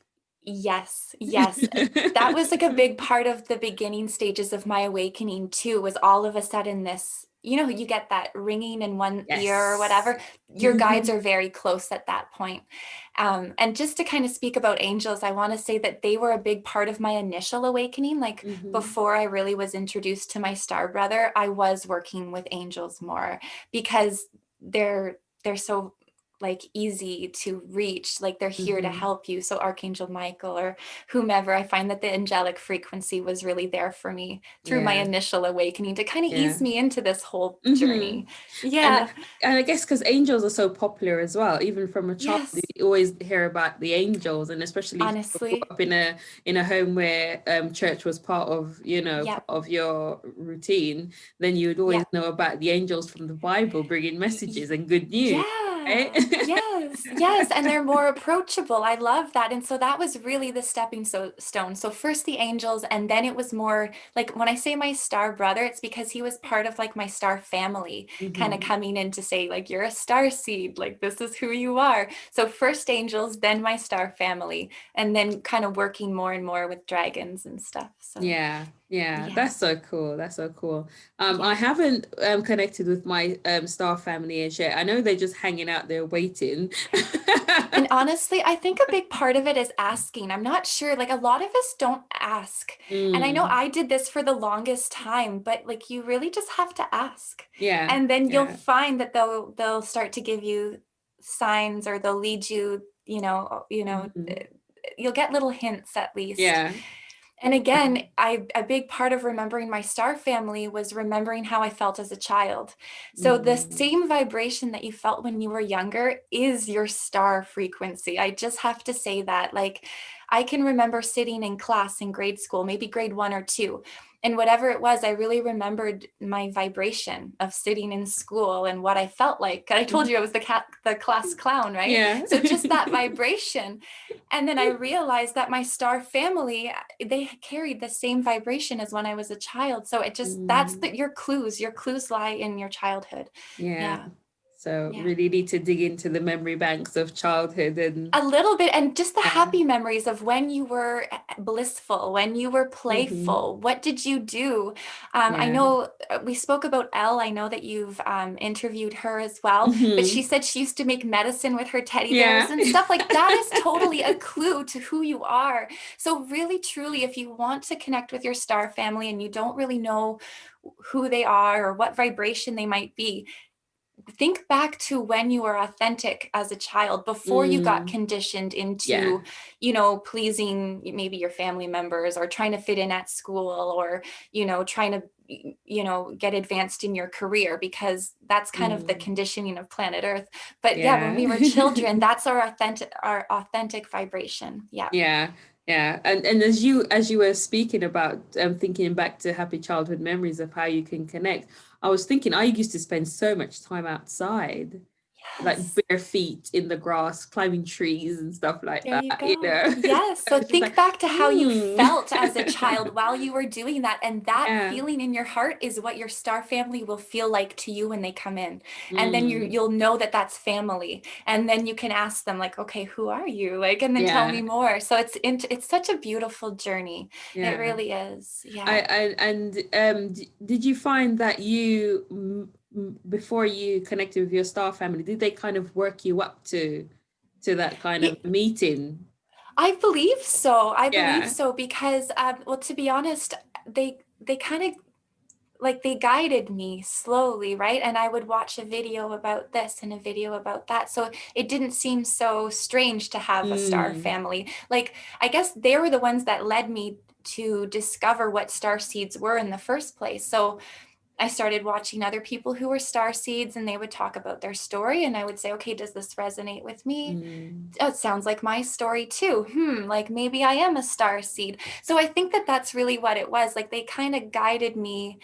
B: Yes, yes. That was like a big part of the beginning stages of my awakening too, was all of a sudden this, you get that ringing in one ear or
A: Yes.
B: whatever. Your guides are very close at that point. And just to kind of speak about angels, I want to say that they were a big part of my initial awakening. Like
A: Hmm.
B: before I really was introduced to my star brother, I was working with angels more because they're so like easy to reach, like they're here to
A: Hmm.
B: help you. So Archangel Michael or whomever, I find that the angelic frequency was really there for me through my
A: Yeah.
B: initial awakening to kind of
A: Yeah.
B: ease me into this whole
A: Hmm.
B: journey.
A: and
B: Yeah.
A: and I guess because angels are so popular as well, even from a child,
B: Yes.
A: you always hear about the angels, and especially if you grew
B: Honestly.
A: up in a home where church was part of,
B: Yeah.
A: part of your routine, then you would always
B: Yeah.
A: know about the angels from the Bible bringing
B: Y- y-
A: messages and good news, right?
B: Yeah, yes, yes. And they're more approachable. I love that. And so that was really the stepping stone. So first the angels, and then it was more like when I say my star brother, it's because he was part of like my star family, kind of
A: Hmm.
B: coming in to say, like, you're a star seed, like, this is who you are. So first angels, then my star family, and then kind of working more and more with dragons and stuff. So
A: Yeah, yeah,
B: yeah,
A: that's so cool. That's so cool. I
B: yeah.
A: haven't connected with my star family as yet. I know they're just hanging out there waiting.
B: And honestly, I think a big part of it is asking. I'm not sure. Like a lot of us don't ask. And I know
A: Mm,
B: I did this for the longest time, but like you really just have to ask.
A: yeah,
B: And then you'll
A: yeah.
B: find that they'll start to give you signs, or they'll lead you,
A: Mhm.
B: you'll get little hints at least.
A: Yeah.
B: And
A: Yeah.
B: again, a big part of remembering my star family was remembering how I felt as a child. So the
A: Mm,
B: same vibration that you felt when you were younger is your star frequency. I just have to say that. Like I can remember sitting in class in grade school, maybe grade 1 or 2, and whatever it was, I really remembered my vibration of sitting in school and what I felt like. I told you I was the class clown, right?
A: Yeah.
B: So just that vibration. And then I realized that my star family, they carried the same vibration as when I was a child. So it just, that's your clues. Your clues lie in your childhood.
A: Yeah. So
B: Yeah.
A: really need to dig into the memory banks of childhood and
B: A little bit, and just the happy memories of when you were blissful, when you were playful. What did you do? I know we spoke about Elle. I know that you've interviewed her as well, but she said she used to make medicine with her teddy bears and stuff like that. Is totally a clue to who you are. So really, truly, if you want to connect with your star family and you don't really know who they are or what vibration they might be, think back to when you were authentic as a child before you got conditioned into, pleasing maybe your family members or trying to fit in at school or, trying to, get advanced in your career, because that's kind of the conditioning of planet Earth. But when we were children, that's our authentic vibration.
A: Yeah. And as you were speaking about thinking back to happy childhood memories of how you can connect, I was thinking I used to spend so much time outside, like bare feet in the grass, climbing trees and stuff like
B: There
A: that,
B: you go. Yes.
A: I
B: So
A: was just
B: think
A: like,
B: back to how you felt as a child while you were doing that. And that
A: yeah.
B: feeling in your heart is what your star family will feel like to you when they come in. And then
A: Mm.
B: you'll know that that's family. And then you can ask them like, okay, who are you? Like, and then tell
A: Yeah.
B: me more. So it's such a beautiful journey.
A: Yeah.
B: It really is. Yeah.
A: Did you find that before you connected with your star family, did they kind of work you up to that kind of meeting?
B: I believe so. I believe
A: Yeah.
B: so because, well, to be honest, they kind of like they guided me slowly, right? And I would watch a video about this and a video about that. So it didn't seem so strange to have a star family. Like, I guess they were the ones that led me to discover what star seeds were in the first place. So I started watching other people who were star seeds and they would talk about their story. And I would say, okay, does this resonate with me? Oh, it sounds like my story too. Like maybe I am a star seed. So I think that that's really what it was. Like they kind of guided me,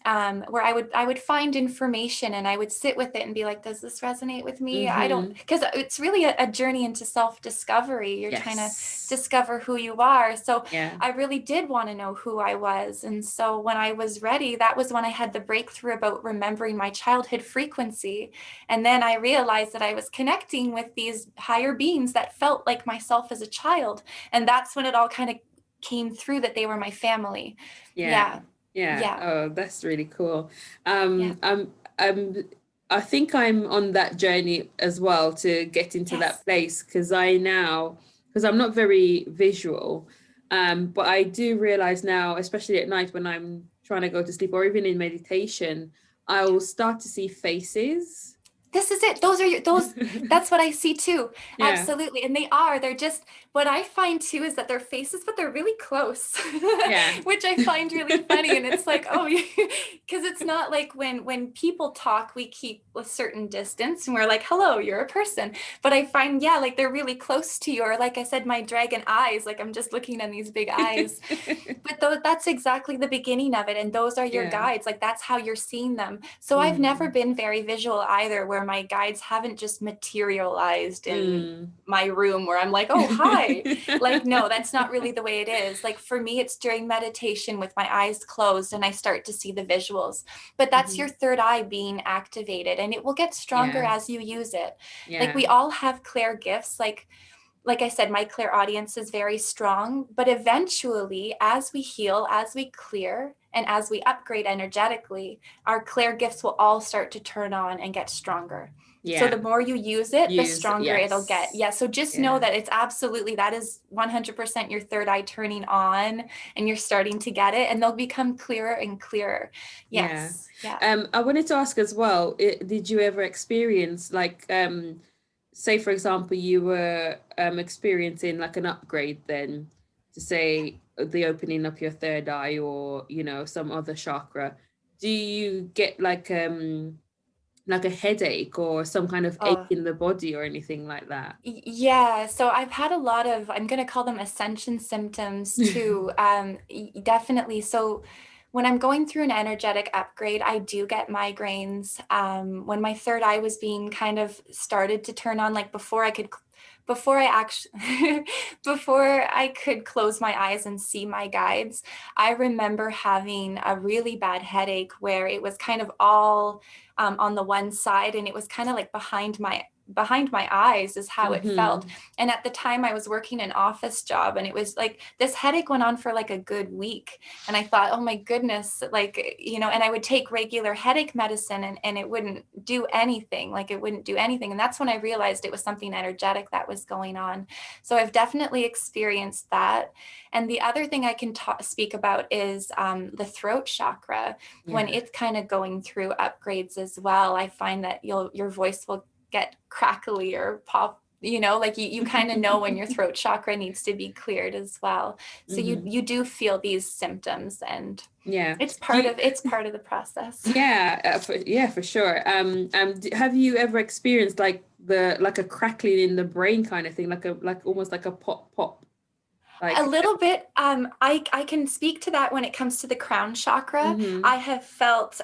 B: where I would find information and I would sit with it and be like, does this resonate with me? I don't, because it's really a journey into self-discovery. You're trying to discover who you are. So I really did want to know who I was. And so when I was ready, that was when I had the breakthrough about remembering my childhood frequency. And then I realized that I was connecting with these higher beings that felt like myself as a child. And that's when it all kind of came through that they were my family.
A: Yeah. Oh, that's really cool.
B: Yeah.
A: I think I'm on that journey as well to get into that place, because I'm not very visual, but I do realize now, especially at night when I'm trying to go to sleep or even in meditation, I will start to see faces.
B: This is it. That's what I see too. Absolutely. And they're just, what I find too is that they're faces, but they're really close, which I find really funny. And it's like, oh, because it's not like when people talk, we keep a certain distance and we're like, hello, you're a person. But I find, like they're really close to you. Or like I said, my dragon eyes, like I'm just looking on these big eyes. But that's exactly the beginning of it. And those are your guides. Like that's how you're seeing them. So I've never been very visual either, where my guides haven't just materialized in my room where I'm like, oh, hi. Like, no, that's not really the way it is. Like for me, it's during meditation with my eyes closed and I start to see the visuals. But that's your third eye being activated, and it will get stronger as you use it. Like we all have clair gifts. Like I said, my clairaudience is very strong, but eventually, as we heal, as we clear, and as we upgrade energetically, our clair gifts will all start to turn on and get stronger. So the more you use it, the stronger it'll get. So just know that it's absolutely, that is 100% your third eye turning on, and you're starting to get it, and they'll become clearer and clearer.
A: I wanted to ask as well, did you ever experience like, say for example, you were experiencing like an upgrade then, to say the opening of your third eye or some other chakra, do you get like like a headache or some kind of ache
B: Oh,
A: in the body or anything like that?
B: yeah. So I've had a lot of, I'm going to call them ascension symptoms too. Definitely. So when I'm going through an energetic upgrade, I do get migraines. When my third eye was being kind of started to turn on, like before I actually, before I could close my eyes and see my guides, I remember having a really bad headache where it was kind of all on the one side, and it was kind of like behind my eyes is how it felt.
A: Mm-hmm.
B: And at the time I was working an office job, and it was like this headache went on for like a good week. And I thought, oh my goodness, like, and I would take regular headache medicine, and it wouldn't do anything. Like it wouldn't do anything. And that's when I realized it was something energetic that was going on. So I've definitely experienced that. And the other thing I can speak about is the throat chakra. When
A: Yeah.
B: it's kind of going through upgrades as well, I find that your voice will get crackly or pop, like you kind of know when your throat chakra needs to be cleared as well. So you
A: Mm-hmm.
B: you do feel these symptoms, and
A: Yeah.
B: it's
A: Do
B: part
A: you,
B: of it's part of the process.
A: yeah, for sure. Have you ever experienced like a crackling in the brain kind of thing, like almost like a pop pop,
B: A
A: like?
B: little bit. I can speak to that when it comes to the crown chakra.
A: Mm-hmm.
B: I have felt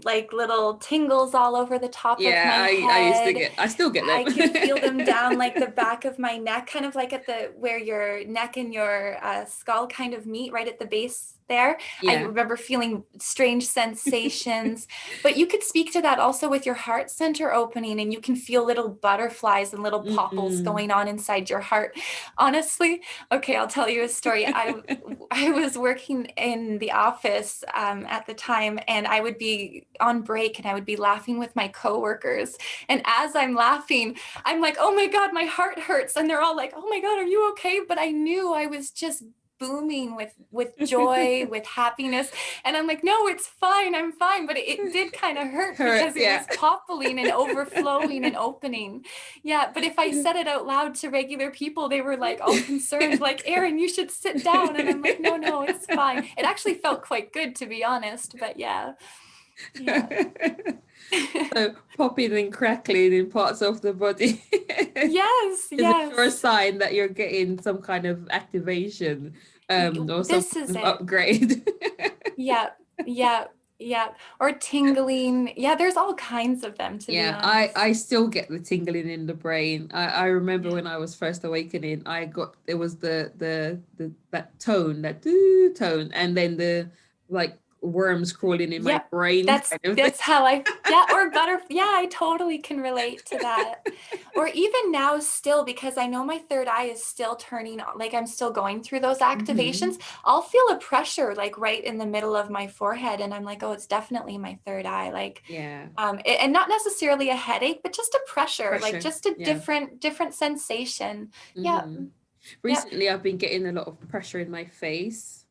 B: like little tingles all over the top of
A: Yeah,
B: my
A: I used to
B: head.
A: get, I still get
B: I could feel them down
A: them.
B: like the back of my neck, kind of like at the where your neck and your skull kind of meet, right at the base there. I
A: Yeah.
B: remember feeling strange sensations, but you could speak to that also with your heart center opening, and you can feel little butterflies and little popples
A: Mm.
B: going on inside your heart. Honestly, okay, I'll tell you a story. I was working in the office at the time, and I would be on break, and I would be laughing with my coworkers. And as I'm laughing, I'm like, oh my God, my heart hurts. And they're all like, oh my God, are you okay? But I knew I was just booming with joy, with happiness. And I'm like, no, it's fine. I'm fine. But it did kind of hurt
A: Hurt,
B: because it
A: yeah.
B: was popping and overflowing and opening. Yeah. But if I said it out loud to regular people, they were like all concerned, like, Erin, you should sit down. And I'm like, no, no, it's fine. It actually felt quite good, to be honest. But yeah. Yeah.
A: So popping and crackling in parts of the body
B: Yes,
A: is a sure
B: yes.
A: sign that you're getting some kind of activation, or some
B: This is
A: kind of
B: it.
A: upgrade.
B: Yeah, yeah, yeah. Or tingling. Yeah, there's all kinds of them, to be
A: Yeah,
B: honest.
A: I still get the tingling in the brain. I remember
B: Yeah.
A: when I was first awakening, I got, it was the that tone, that doo tone, and then the like worms crawling in my
B: Yep.
A: brain
B: That's
A: kind of thing.
B: that's how or yeah, I totally can relate to that. Or even now still, because I know my third eye is still turning on, like I'm still going through those activations.
A: Hmm.
B: I'll feel a pressure like right in the middle of my forehead, and I'm like, oh, it's definitely my third eye. Like
A: Yeah,
B: and not necessarily a headache, but just a pressure, like
A: pressure.
B: just a
A: Yeah.
B: different sensation. Yeah.
A: Hmm.
B: Yep.
A: Recently, I've been getting a lot of pressure in my face,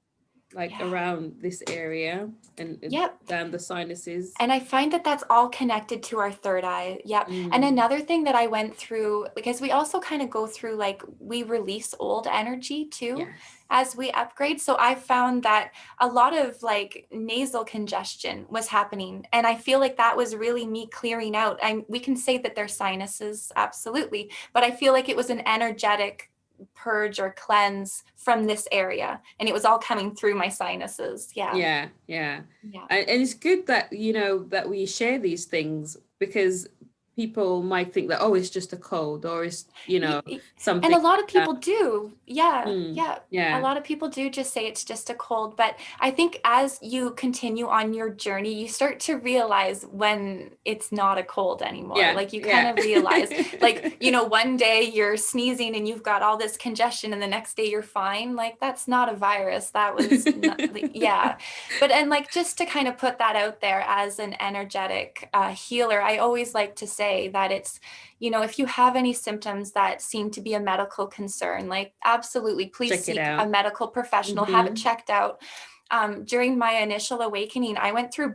A: like
B: Yeah.
A: around this area and
B: Yep.
A: down the sinuses.
B: And I find that that's all connected to our third eye. Yep. And
A: Mm.
B: another thing that I went through, because we also kind of go through, like, we release old energy too
A: Yes.
B: as we upgrade. So I found that a lot of like nasal congestion was happening. And I feel like that was really me clearing out. We can say that they're sinuses, absolutely. But I feel like it was an energetic purge or cleanse from this area. And it was all coming through my sinuses. Yeah.
A: Yeah, yeah.
B: Yeah.
A: And it's good that, that we share these things, because people might think that, oh, it's just a cold, or it's,
B: Y- y- And
A: something
B: a lot of
A: like
B: people do. Yeah.
A: that.
B: Yeah. A
A: Yeah,
B: lot of people do just say it's just a cold. But I think as you continue on your journey, you start to realize when it's not a cold anymore.
A: yeah,
B: Like you kind
A: yeah.
B: of realize, like, one day you're sneezing and you've got all this congestion, and the next day you're fine. Like that's not a virus. That was, not, like, yeah. But, and like, just to kind of put that out there as an energetic healer, I always like to say that it's, if you have any symptoms that seem to be a medical concern, like absolutely, please
A: Check it
B: seek a
A: out.
B: medical professional, have it
A: Hmm.
B: checked out. During my initial awakening, I went through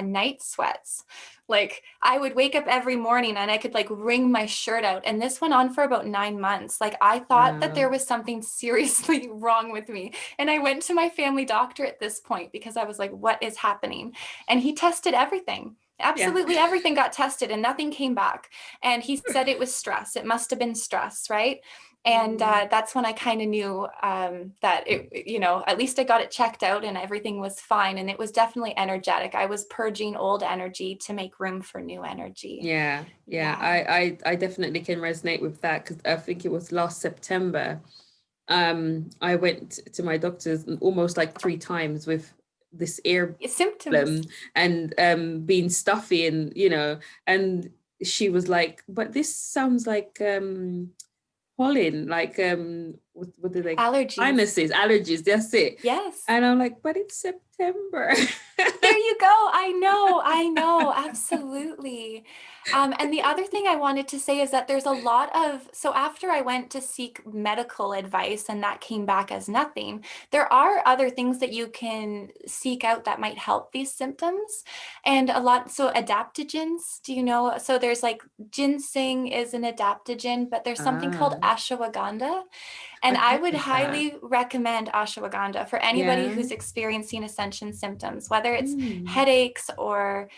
B: night sweats. Like I would wake up every morning and I could like wring my shirt out. And this went on for about 9 months. Like I thought that
A: Wow.
B: there was something seriously wrong with me. And I went to my family doctor at this point because I was like, what is happening? And he tested everything.
A: Yeah.
B: Absolutely everything got tested and nothing came back. And he said it was stress. It must have been stress, right? And that's when I kind of knew that it, at least I got it checked out and everything was fine. And it was definitely energetic. I was purging old energy to make room for new energy.
A: Yeah. I definitely can resonate with that, because I think it was last September. I went to my doctor's almost like 3 times with this ear
B: Symptoms.
A: problem, and being stuffy, and and she was like, but this sounds like pollen, like what do they,
B: Allergies.
A: allergies, that's it.
B: Yes.
A: And I'm like, but it's September.
B: There you go. I know, absolutely. And the other thing I wanted to say is that there's a lot of, so after I went to seek medical advice and that came back as nothing, there are other things that you can seek out that might help these symptoms. And a lot, so adaptogens, do you know? So there's like ginseng is an adaptogen, but there's something called
A: Ah,
B: ashwagandha. And
A: I've
B: I
A: heard
B: would
A: of that.
B: highly recommend ashwagandha for anybody
A: Yeah.
B: who's experiencing ascension symptoms, whether it's
A: Mm.
B: headaches or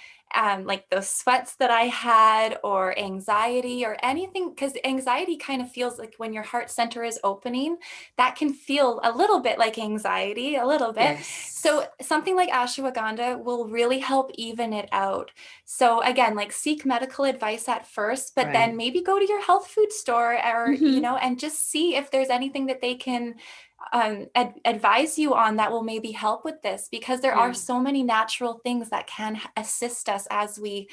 B: like those sweats that I had, or anxiety or anything, because anxiety kind of feels like when your heart center is opening, that can feel a little bit like anxiety, a little bit. So
A: Yes.
B: something like ashwagandha will really help even it out. So again, like seek medical advice at first, but then
A: Right.
B: maybe go to your health food store, or,
A: Hmm.
B: and just see if there's anything that they can advise you on that will maybe help with this, because there are
A: Yeah.
B: so many natural things that can assist us as we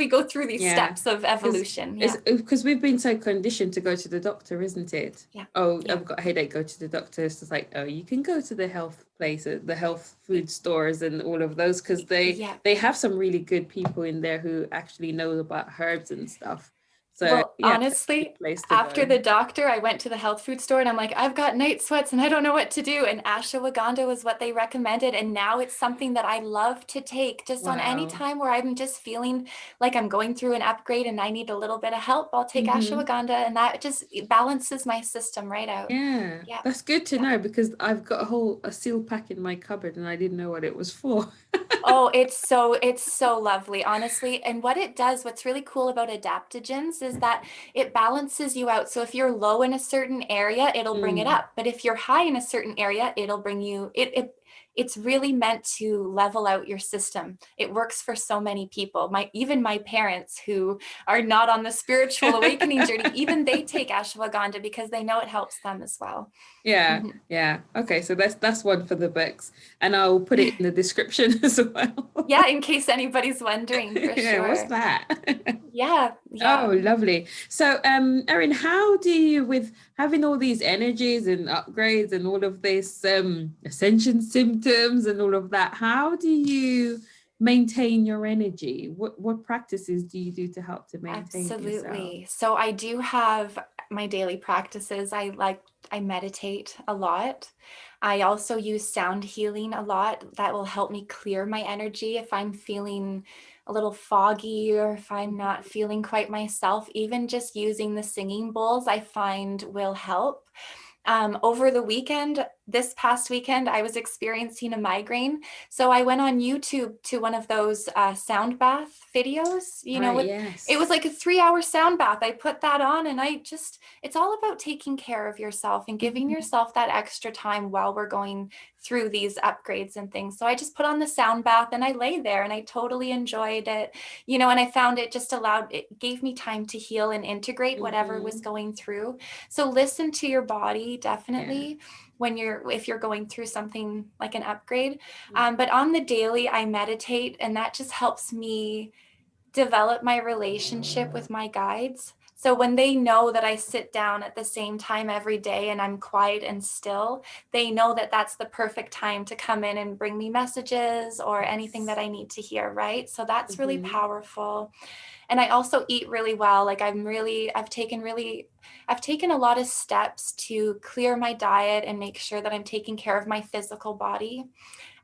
B: go through these
A: Yeah.
B: steps of
A: Because
B: evolution.
A: it's
B: Yeah.
A: because we've been so conditioned to go to the doctor, isn't it?
B: Yeah.
A: Oh,
B: Yeah.
A: I've got a headache, go to the doctor. It's just like, oh, you can go to the health places, the health food stores and all of those, because
B: Yeah.
A: they have some really good people in there who actually know about herbs and stuff. So
B: Well,
A: yeah, it's a good
B: honestly,
A: place to
B: after
A: go.
B: the doctor, I went to the health food store and I'm like, I've got night sweats and I don't know what to do. And ashwagandha was what they recommended. And now it's something that I love to take just on any
A: Wow.
B: time where I'm just feeling like I'm going through an upgrade and I need a little bit of help. I'll take
A: Hmm.
B: ashwagandha, and that just balances my system right out.
A: Yeah,
B: Yeah.
A: that's good to
B: Yeah.
A: know, because I've got a seal pack in my cupboard and I didn't know what it was for.
B: Oh, it's so lovely, honestly. And what it does, what's really cool about adaptogens is that it balances you out. So if you're low in a certain area, it'll bring it
A: Mm.
B: up. But if you're high in a certain area, it'll bring you it's really meant to level out your system. It works for so many people. Even my parents who are not on the spiritual awakening journey, even they take ashwagandha because they know it helps them as well.
A: Yeah, yeah. Okay, so that's one for the books, and I'll put it in the description as well.
B: Yeah, in case anybody's wondering, for
A: Yeah, what's
B: sure.
A: that?
B: Yeah, yeah.
A: Oh, lovely. So, Erin, how do you, with having all these energies and upgrades and all of this ascension symptoms and all of that, how do you maintain your energy? What practices do you do to help to maintain yourself?
B: Absolutely. So I do have my daily practices. I meditate a lot. I also use sound healing a lot. That will help me clear my energy if I'm feeling a little foggy or if I'm not feeling quite myself. Even just using the singing bowls, I find will help. Over the weekend, this past weekend, I was experiencing a migraine. So I went on YouTube to one of those sound bath videos,
A: Right,
B: it was
A: yes.
B: like a 3 hour sound bath. I put that on and it's all about taking care of yourself and giving
A: Mhm.
B: yourself that extra time while we're going through these upgrades and things. So I just put on the sound bath and I lay there and I totally enjoyed it, and I found it gave me time to heal and integrate whatever was
A: Mhm.
B: going through. So listen to your body,
A: Yeah.
B: definitely, if you're going through something like an upgrade. But on the daily, I meditate, and that just helps me develop my relationship with my guides. So when they know that I sit down at the same time every day and I'm quiet and still, they know that that's the perfect time to come in and bring me messages or anything that
A: Yes.
B: I need to hear, right? So that's really
A: Mhm.
B: powerful. And I also eat really well. Like I've taken a lot of steps to clear my diet and make sure that I'm taking care of my physical body.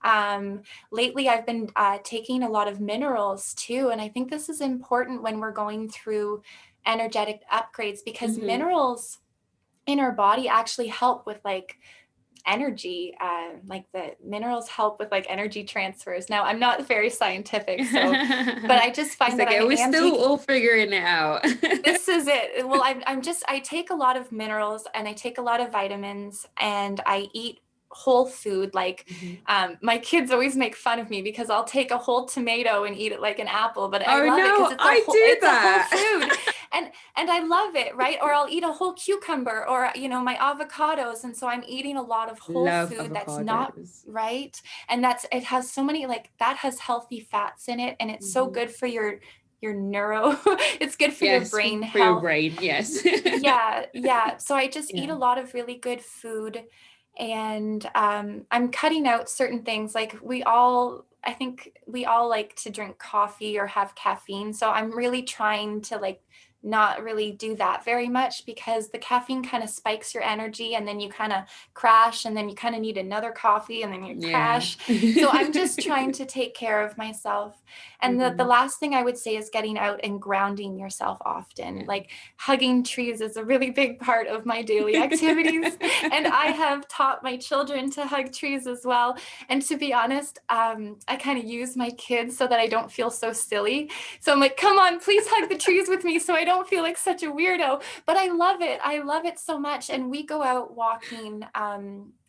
B: Um, Lately, I've been taking a lot of minerals too. And I think this is important when we're going through energetic upgrades, because
A: Mhm.
B: minerals in our body actually help with like energy, like the minerals help with like energy transfers. Now, I'm not very scientific, so, but I just find that
A: we're still all figuring it out.
B: This is it. Well, I take a lot of minerals and I take a lot of vitamins and I eat whole food. Like my kids always make fun of me because I'll take a whole tomato and eat it like an apple, but I love it because it's a whole food. And I love it, right? Or I'll eat a whole cucumber or, you know, my avocados. And so I'm eating a lot of whole food that's not right. And it has so many, like that has healthy fats in it. And it's so good for your neuro, it's good for your brain health. For your brain,
A: yes.
B: Yeah. So I just eat a lot of really good food. And I'm cutting out certain things. Like I think we all like to drink coffee or have caffeine. So I'm really trying to like not really do that very much because the caffeine kind of spikes your energy and then you kind of crash and then you kind of need another coffee and then you crash. So I'm just trying to take care of myself. And the last thing I would say is getting out and grounding yourself often. Like hugging trees is a really big part of my daily activities. And I have taught my children to hug trees as well. And to be honest, I kind of use my kids so that I don't feel so silly. So I'm like, come on, please hug the trees with me so I don't feel like such a weirdo. But I love it. I love it so much. And we go out walking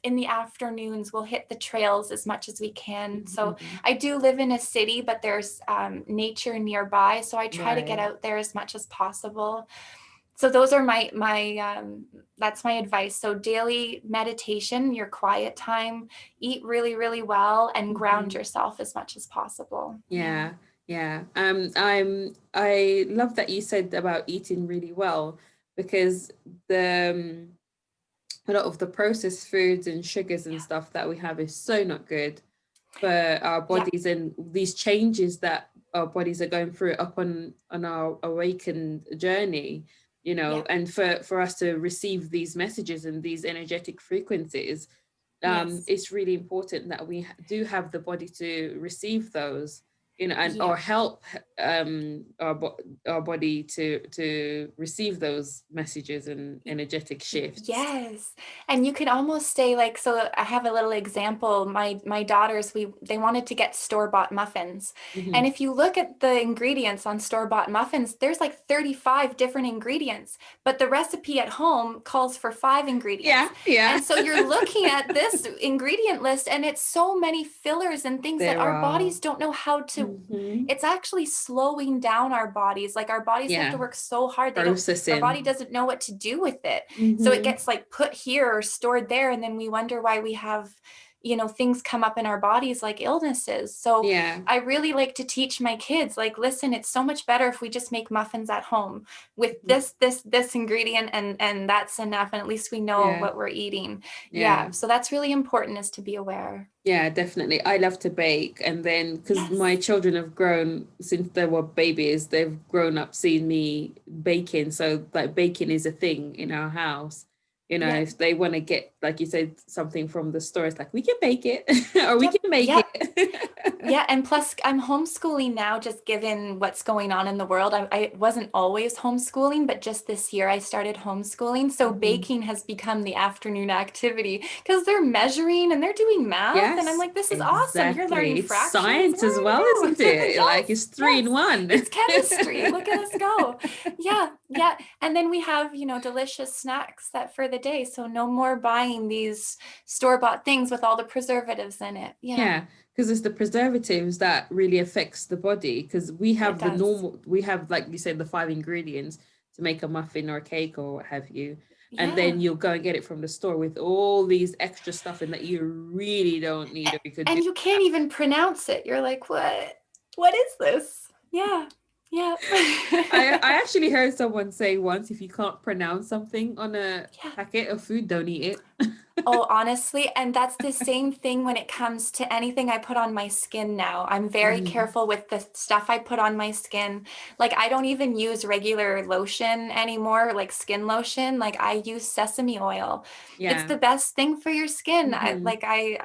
B: in the afternoons. We'll hit the trails as much as we can. So I do live in a city, but there's nature nearby. So I try to get out there as much as possible. So those are that's my advice. So daily meditation, your quiet time, eat really, really well and ground yourself as much as possible.
A: Yeah. I love that you said about eating really well, because a lot of the processed foods and sugars and stuff that we have is so not good for our bodies, and these changes that our bodies are going through up on our awakened journey, you know, and for us to receive these messages and these energetic frequencies, it's really important that we do have the body to receive those, you know, and or help our body to receive those messages and energetic shifts.
B: Yes. And you could almost say like, so I have a little example. My daughters, they wanted to get store-bought muffins. And if you look at the ingredients on store-bought muffins, there's like 35 different ingredients, but the recipe at home calls for 5 ingredients. Yeah. And so you're looking at this ingredient list and it's so many fillers and things that our bodies don't know how to, it's actually slowing down our bodies. Like our bodies have to work so hard. Our body doesn't know what to do with it. So it gets like put here or stored there. And then we wonder why we have, you know, things come up in our bodies like illnesses. So I really like to teach my kids, like, listen, it's so much better if we just make muffins at home with this ingredient and that's enough. And at least we know what we're eating. So that's really important, is to be aware.
A: Yeah, definitely. I love to bake. And then because my children have grown since they were babies, they've grown up seeing me baking. So like baking is a thing in our house. You know, if they want to get, like you said, something from the store, it's like, we can bake it or we can make it.
B: And plus I'm homeschooling now, just given what's going on in the world. I wasn't always homeschooling, but just this year I started homeschooling. So baking has become the afternoon activity because they're measuring and they're doing math. And I'm like, this is awesome. You're learning fractions.
A: Science as well, isn't it? Like it's 3 in 1.
B: It's chemistry. Look at us go. Yeah. And then we have, you know, delicious snacks that for the day. So no more buying these store-bought things with all the preservatives in it.
A: Because it's the preservatives that really affects the body, because we have we have, like you said, the 5 ingredients to make a muffin or a cake or what have you. And then you'll go and get it from the store with all these extra stuff in that you really don't need.
B: And you can't even pronounce it. You're like, what is this?
A: I actually heard someone say once, if you can't pronounce something on a packet of food, don't eat it.
B: Oh, honestly. And that's the same thing when it comes to anything I put on my skin now. I'm very careful with the stuff I put on my skin. Like I don't even use regular lotion anymore, like skin lotion. Like I use sesame oil. It's the best thing for your skin.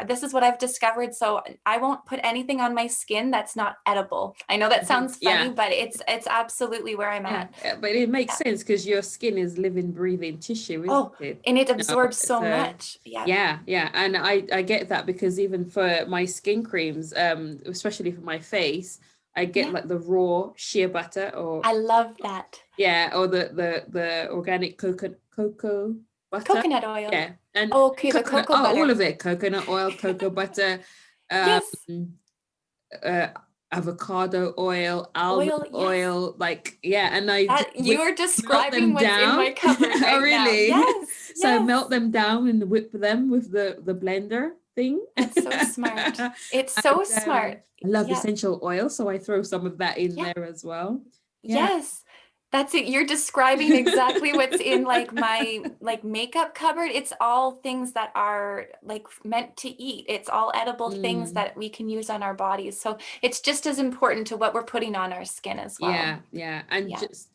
B: This is what I've discovered. So I won't put anything on my skin that's not edible. I know that sounds funny, but it's absolutely where I'm at.
A: But it makes sense because your skin is living, breathing tissue, isn't it?
B: And it absorbs so much.
A: Yeah, yeah. And I get that, because even for my skin creams, especially for my face, I get like the raw shea butter, or
B: I love that.
A: yeah, or the organic cocoa butter.
B: Coconut oil.
A: Yeah. And
B: Oh, okay, the
A: coconut,
B: cocoa
A: oh, all
B: butter.
A: of it, coconut oil, cocoa butter, um
B: Yes.
A: uh avocado oil, almond
B: Oil, yes.
A: oil, like, yeah. And I just
B: That you are
A: melt
B: describing
A: them
B: what's in
A: down.
B: my cupboard
A: Oh,
B: right now.
A: really?
B: Yes,
A: So I melt
B: yes.
A: them down and whip them with the blender thing.
B: That's so smart. It's so
A: And
B: smart.
A: I love
B: Yeah,
A: essential oil, so I throw some of that in
B: yeah.
A: there as well. Yeah.
B: Yes, that's it. You're describing exactly what's in like my like makeup cupboard. It's all things that are like meant to eat. It's all edible things
A: Mm.
B: that we can use on our bodies. So it's just as important to what we're putting on our skin as well.
A: Yeah, yeah. And
B: Yeah.
A: just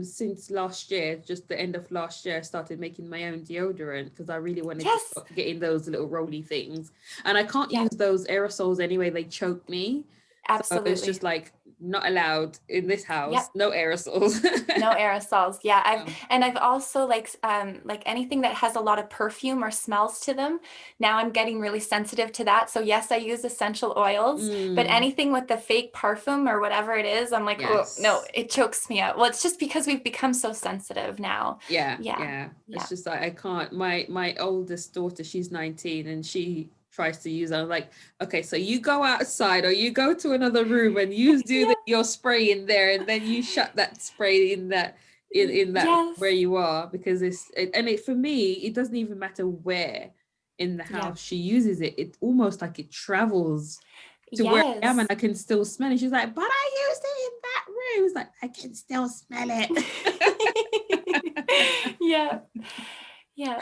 A: since last year, just the end of last year, I started making my own deodorant, because I really wanted to
B: Yes.
A: get in those little roly things. And I can't
B: Yeah,
A: use those aerosols anyway, they choke me. So it's just
B: absolutely.
A: like, not allowed in this house,
B: Yep.
A: no aerosols.
B: No aerosols. Yeah,
A: Um,
B: I've also like anything that has a lot of perfume or smells to them. Now I'm getting really sensitive to that. So yes, I use essential oils, but
A: mm,
B: anything with the fake parfum or whatever it is, I'm like, oh no,
A: yes.
B: it chokes me out. Well, it's just because we've become so sensitive now.
A: Yeah,
B: Yeah.
A: yeah.
B: Yeah.
A: It's just like, I can't. My oldest daughter, she's 19, and she tries to use it. I'm like, okay, so you go outside, or you go to another room and you do
B: Yeah.
A: your spray in there, and then you shut that spray in that in that where
B: Yes.
A: you are, because for me, it doesn't even matter where in the
B: Yeah.
A: house she uses it. It almost like it travels to where I am, and
B: Yes.
A: I can still smell it. She's like, but I used it in that room. It's like, I can still smell it.
B: Yeah. Yeah.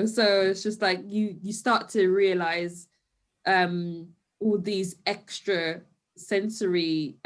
A: So it's just like, you start to realize all these extra sensory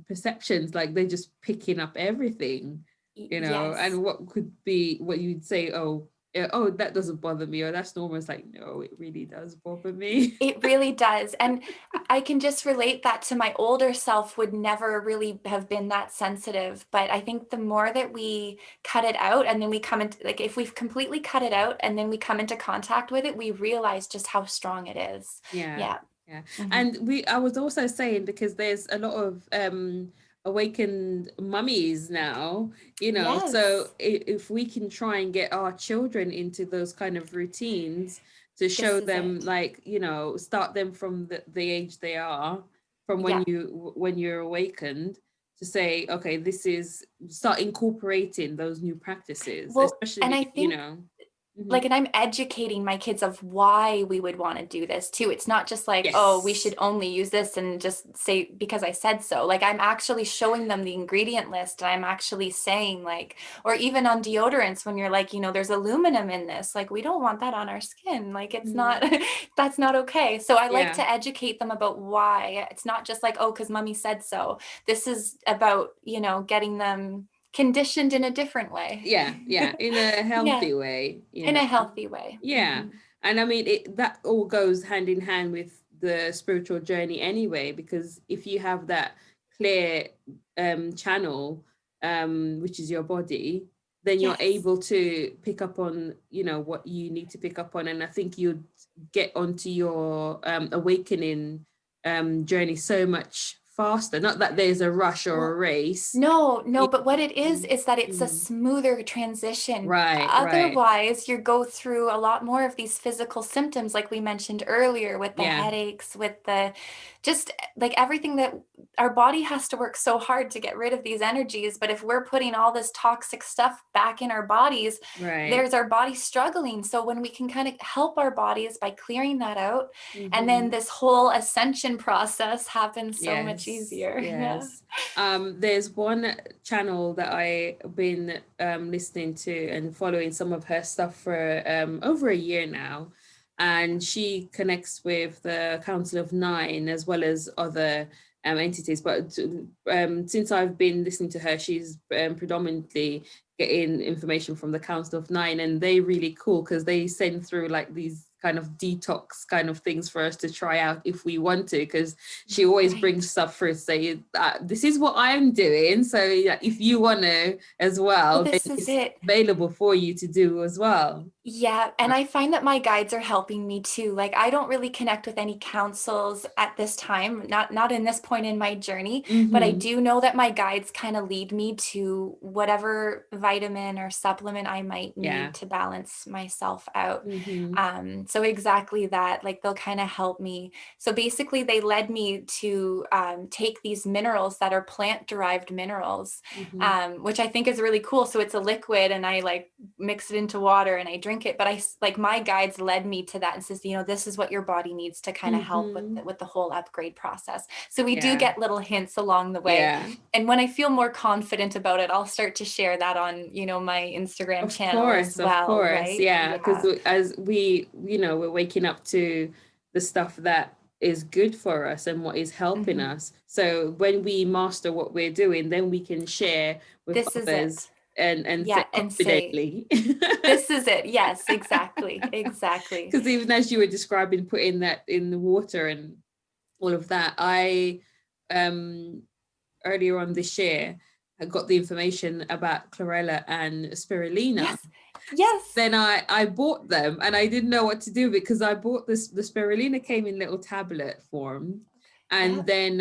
A: perceptions, like they're just picking up everything,
B: Yes.
A: and what could be what you'd say, oh yeah, oh, that doesn't bother me, or that's normal. It's like, no, it really does bother me.
B: It really does. And I can just relate that to my older self would never really have been that sensitive. But I think the more that we cut it out and then we come into, like, if we've completely cut it out and then we come into contact with it, we realize just how strong it is.
A: Yeah,
B: Yeah.
A: yeah.
B: Mhm.
A: And I was also saying, because there's a lot of awakened mummies now, so
B: Yes,
A: if we can try and get our children into those kind of routines, to show
B: this is
A: them,
B: it.
A: like, start them from the age they are, from
B: Yeah.
A: when you're awakened, to say, okay, this is, start incorporating those new practices,
B: Well, and I
A: especially,
B: think
A: Mhm.
B: like, and I'm educating my kids of why we would want to do this too. It's not just like, oh, we
A: Yes.
B: should only use this and just say because I said so. Like, I'm actually showing them the ingredient list, and I'm actually saying, like, or even on deodorants, when you're like, there's aluminum in this, like, we don't want that on our skin. Like, it's
A: Mhm.
B: not, that's not okay. So I like
A: Yeah.
B: to educate them about why. It's not just like, oh, because mommy said so. This is about, getting them conditioned in a different way.
A: Yeah, yeah, in a
B: Yeah,
A: healthy way,
B: in a healthy way.
A: yeah.
B: Mhm.
A: And I mean, that all goes hand in hand with the spiritual journey anyway, because if you have that clear channel, which is your body, then you're
B: Yes.
A: able to pick up on, what you need to pick up on. And I think you'd get onto your awakening journey so much faster. Not that there's a rush or a
B: Well,
A: race.
B: no,
A: You-
B: no, but what it is that it's a
A: Mm.
B: smoother transition.
A: Right, right.
B: Otherwise, you go through a lot more of these physical symptoms, like we mentioned earlier, with the
A: Yeah.
B: headaches, with the just like everything that our body has to work so hard to get rid of these energies. But if we're putting all this toxic stuff back in our bodies,
A: Right.
B: there's our body struggling. So when we can kind of help our bodies by clearing that out, and then
A: Mm-hmm.
B: this whole ascension process happens so much
A: Yes.
B: easier. Yeah.
A: Yes. There's one channel that I've been listening to and following some of her stuff for over a year now. And she connects with the Council of Nine as well as other entities. But since I've been listening to her, she's predominantly getting information from the Council of Nine, and they really cool because they send through like these kind of detox kind of things for us to try out if we want to, because she always brings stuff for us, say this is what I'm doing, so yeah, if you want to as well,
B: This
A: then
B: is
A: it's
B: it.
A: available for you to do as well.
B: Yeah, and I find that my guides are helping me too. Like I don't really connect with any councils at this time, not in this point in my journey, but I do know that my guides kind of lead me to whatever vitamin or supplement I might need to balance myself out. So exactly that, like they'll kind of help me. So basically they led me to take these minerals that are plant-derived minerals, which I think is really cool. So it's a liquid and I like mix it into water and I drink it, but I like my guides led me to that and says, you know, this is what your body needs to kind of help with the whole upgrade process. So we do get little hints along the way. And when I feel more confident about it, I'll start to share that on, you know, my Instagram channel as well.
A: Of course,
B: right?
A: yeah, because as we, you know, we're waking up to the stuff that is good for us and what is helping us. So when we master what we're doing, then we can share with others and say confidently.
B: This is it. Yes, exactly.
A: Because even as you were describing putting that in the water and all of that, I earlier on this year I got the information about chlorella and spirulina.
B: Yes.
A: Then I bought them and I didn't know what to do because I bought the spirulina came in little tablet form. And then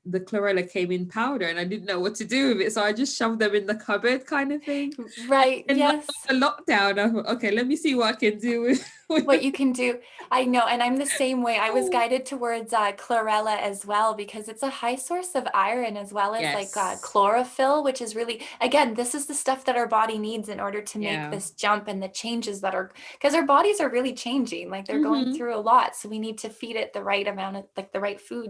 A: the chlorella came in powder and I didn't know what to do with it. So I just shoved them in the cupboard kind of thing.
B: Right.
A: And
B: yes.
A: The lockdown, I thought, okay, let me see what I can do with
B: what you can do. I know. And I'm the same way. I was guided towards chlorella as well, because it's a high source of iron as well as like chlorophyll, which is really, again, this is the stuff that our body needs in order to make this jump and the changes that are, because our bodies are really changing, like they're going through a lot. So we need to feed it the right amount of like the right foods.
A: So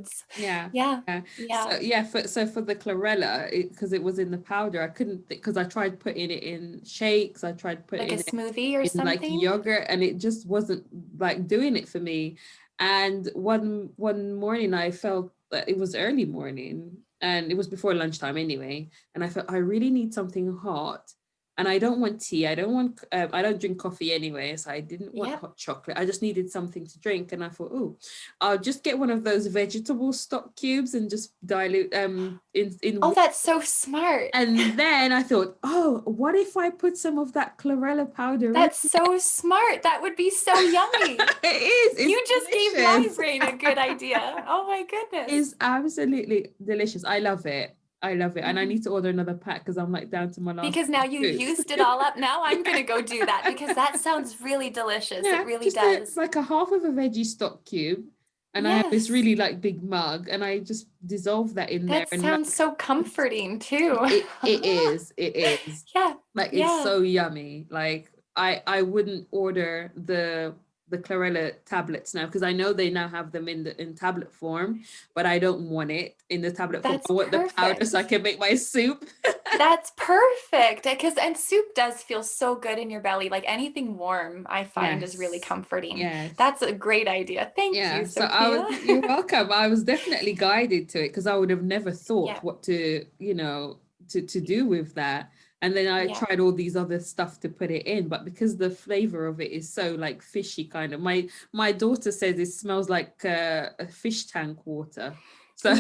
A: for the chlorella, because it was in the powder, I couldn't, because I tried putting it in shakes, I tried putting
B: like a smoothie or
A: in
B: something,
A: like yogurt, and it just wasn't like doing it for me. And one morning I felt that it was early morning and it was before lunchtime anyway, and I felt I really need something hot. And I don't want tea. I don't drink coffee anyway, so I didn't want hot chocolate. I just needed something to drink, and I thought, oh, I'll just get one of those vegetable stock cubes and just dilute in.
B: Oh, that's so smart.
A: And then I thought, oh, what if I put some of that chlorella powder?
B: That's so smart. That would be so yummy.
A: It is.
B: You just gave my brain a good idea. Oh my goodness.
A: It's absolutely delicious. I love it. And I need to order another pack because I'm like down to my last.
B: Because now you've used it all up. Now I'm going to go do that because that sounds really delicious. It really does.
A: It's like a half of a veggie stock cube. And I have this really like big mug and I just dissolve that in there.
B: That sounds so comforting too.
A: It is.
B: Yeah.
A: Like it's so yummy. Like I wouldn't order the chlorella tablets now because I know they now have them in tablet form, but I don't want it in the tablet form. I want the powder so I can make my soup.
B: That's perfect, and soup does feel so good in your belly. Like anything warm, I find is really comforting.
A: Yes.
B: That's a great idea. Thank you,
A: Sophia. You're welcome. I was definitely guided to it because I would have never thought what to, to do with that. And then I tried all these other stuff to put it in, but because the flavor of it is so like fishy kind of, my daughter says it smells like a fish tank water. So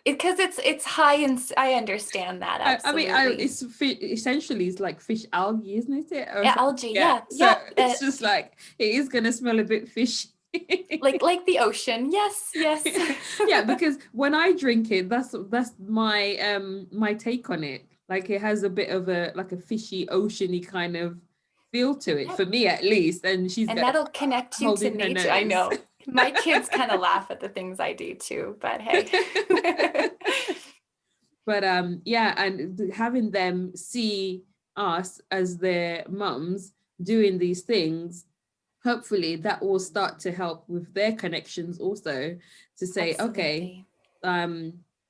B: because it's high in, I understand that. Absolutely.
A: I mean, it's essentially it's like fish algae, isn't it?
B: Algae,
A: So it's just like it is gonna smell a bit fishy.
B: like the ocean. Yes.
A: Yeah, because when I drink it, that's my my take on it. Like it has a bit of a like a fishy, oceany kind of feel to it, for me at least. And
B: that'll connect you to nature. I know. My kids kind of laugh at the things I do too, but hey.
A: But and having them see us as their mums doing these things, hopefully that will start to help with their connections also to say, okay,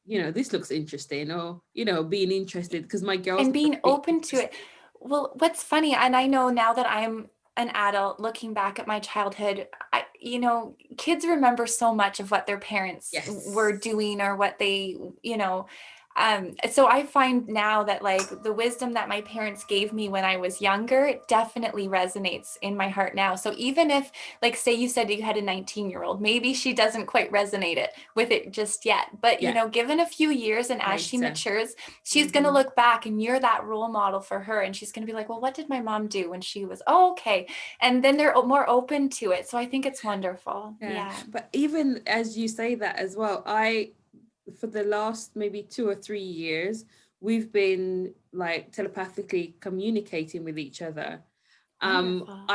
A: this looks interesting, or being interested, because my girls
B: and being open to it. Well, what's funny, and I know now that I'm an adult looking back at my childhood, kids remember so much of what their parents were doing or what they, So I find now that like the wisdom that my parents gave me when I was younger definitely resonates in my heart now. So even if, like, say you said you had a 19-year-old, maybe she doesn't quite resonate with it just yet, but
A: Yeah.
B: given a few years and as she
A: Later.
B: matures, she's going to look back and you're that role model for her. And she's going to be like, well, what did my mom do when she was, oh, okay. And then they're more open to it. So I think it's wonderful. Yeah.
A: But even as you say that as well, for the last maybe 2 or 3 years, we've been like telepathically communicating with each other.
B: Wonderful.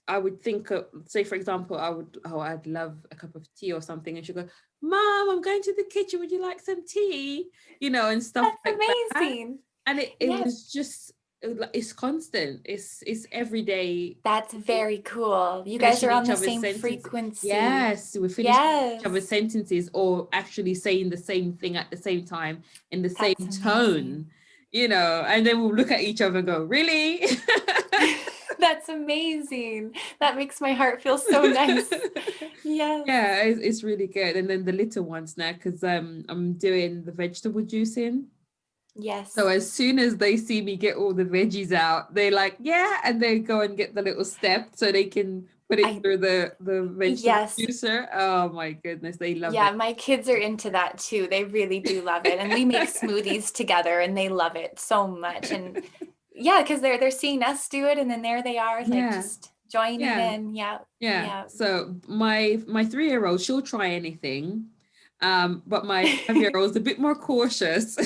A: I would think of, say for example, I'd love a cup of tea or something, and she'd go, Mom, I'm going to the kitchen, would you like some tea? And stuff
B: That's
A: like that.
B: amazing.
A: And it was just, it's constant, it's every day.
B: That's very cool. You guys
A: Finishing
B: are on
A: each
B: the
A: other's
B: same
A: sentences.
B: frequency.
A: Yes, we're finishing each other's sentences, or actually saying the same thing at the same time in the same tone, and then we'll look at each other and go, really?
B: That's amazing. That makes my heart feel so nice.
A: Yeah, it's really good. And then the little ones now, because I'm doing the vegetable juicing.
B: Yes.
A: So as soon as they see me get all the veggies out, they're like, yeah, and they go and get the little step so they can put it through the vegetable juicer. Oh my goodness, they love it.
B: Yeah, my kids are into that too. They really do love it. And we make smoothies together and they love it so much. And yeah, because they're seeing us do it and then there they are, like just joining in. Yeah.
A: So my 3-year-old, she'll try anything. But my 5-year-old's a bit more cautious.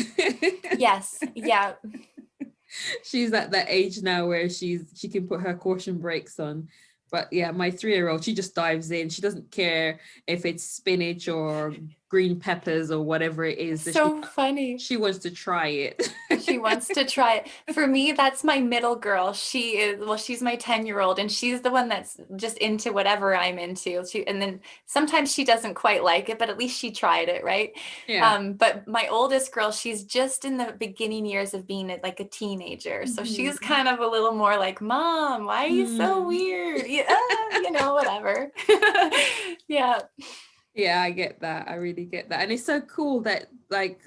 B: Yes. Yeah.
A: She's at that age now where she can put her caution brakes on. But yeah, my 3-year-old, she just dives in. She doesn't care if it's spinach or green peppers or whatever it is.
B: So funny.
A: She wants to try it.
B: She wants to try it. For me, that's my middle girl. She's my 10-year-old and she's the one that's just into whatever I'm into. And then sometimes she doesn't quite like it, but at least she tried it, right?
A: Yeah.
B: But my oldest girl, she's just in the beginning years of being like a teenager. So she's kind of a little more like, Mom, why are you so weird? Whatever. Yeah.
A: Yeah, I get that. I really get that. And it's so cool that like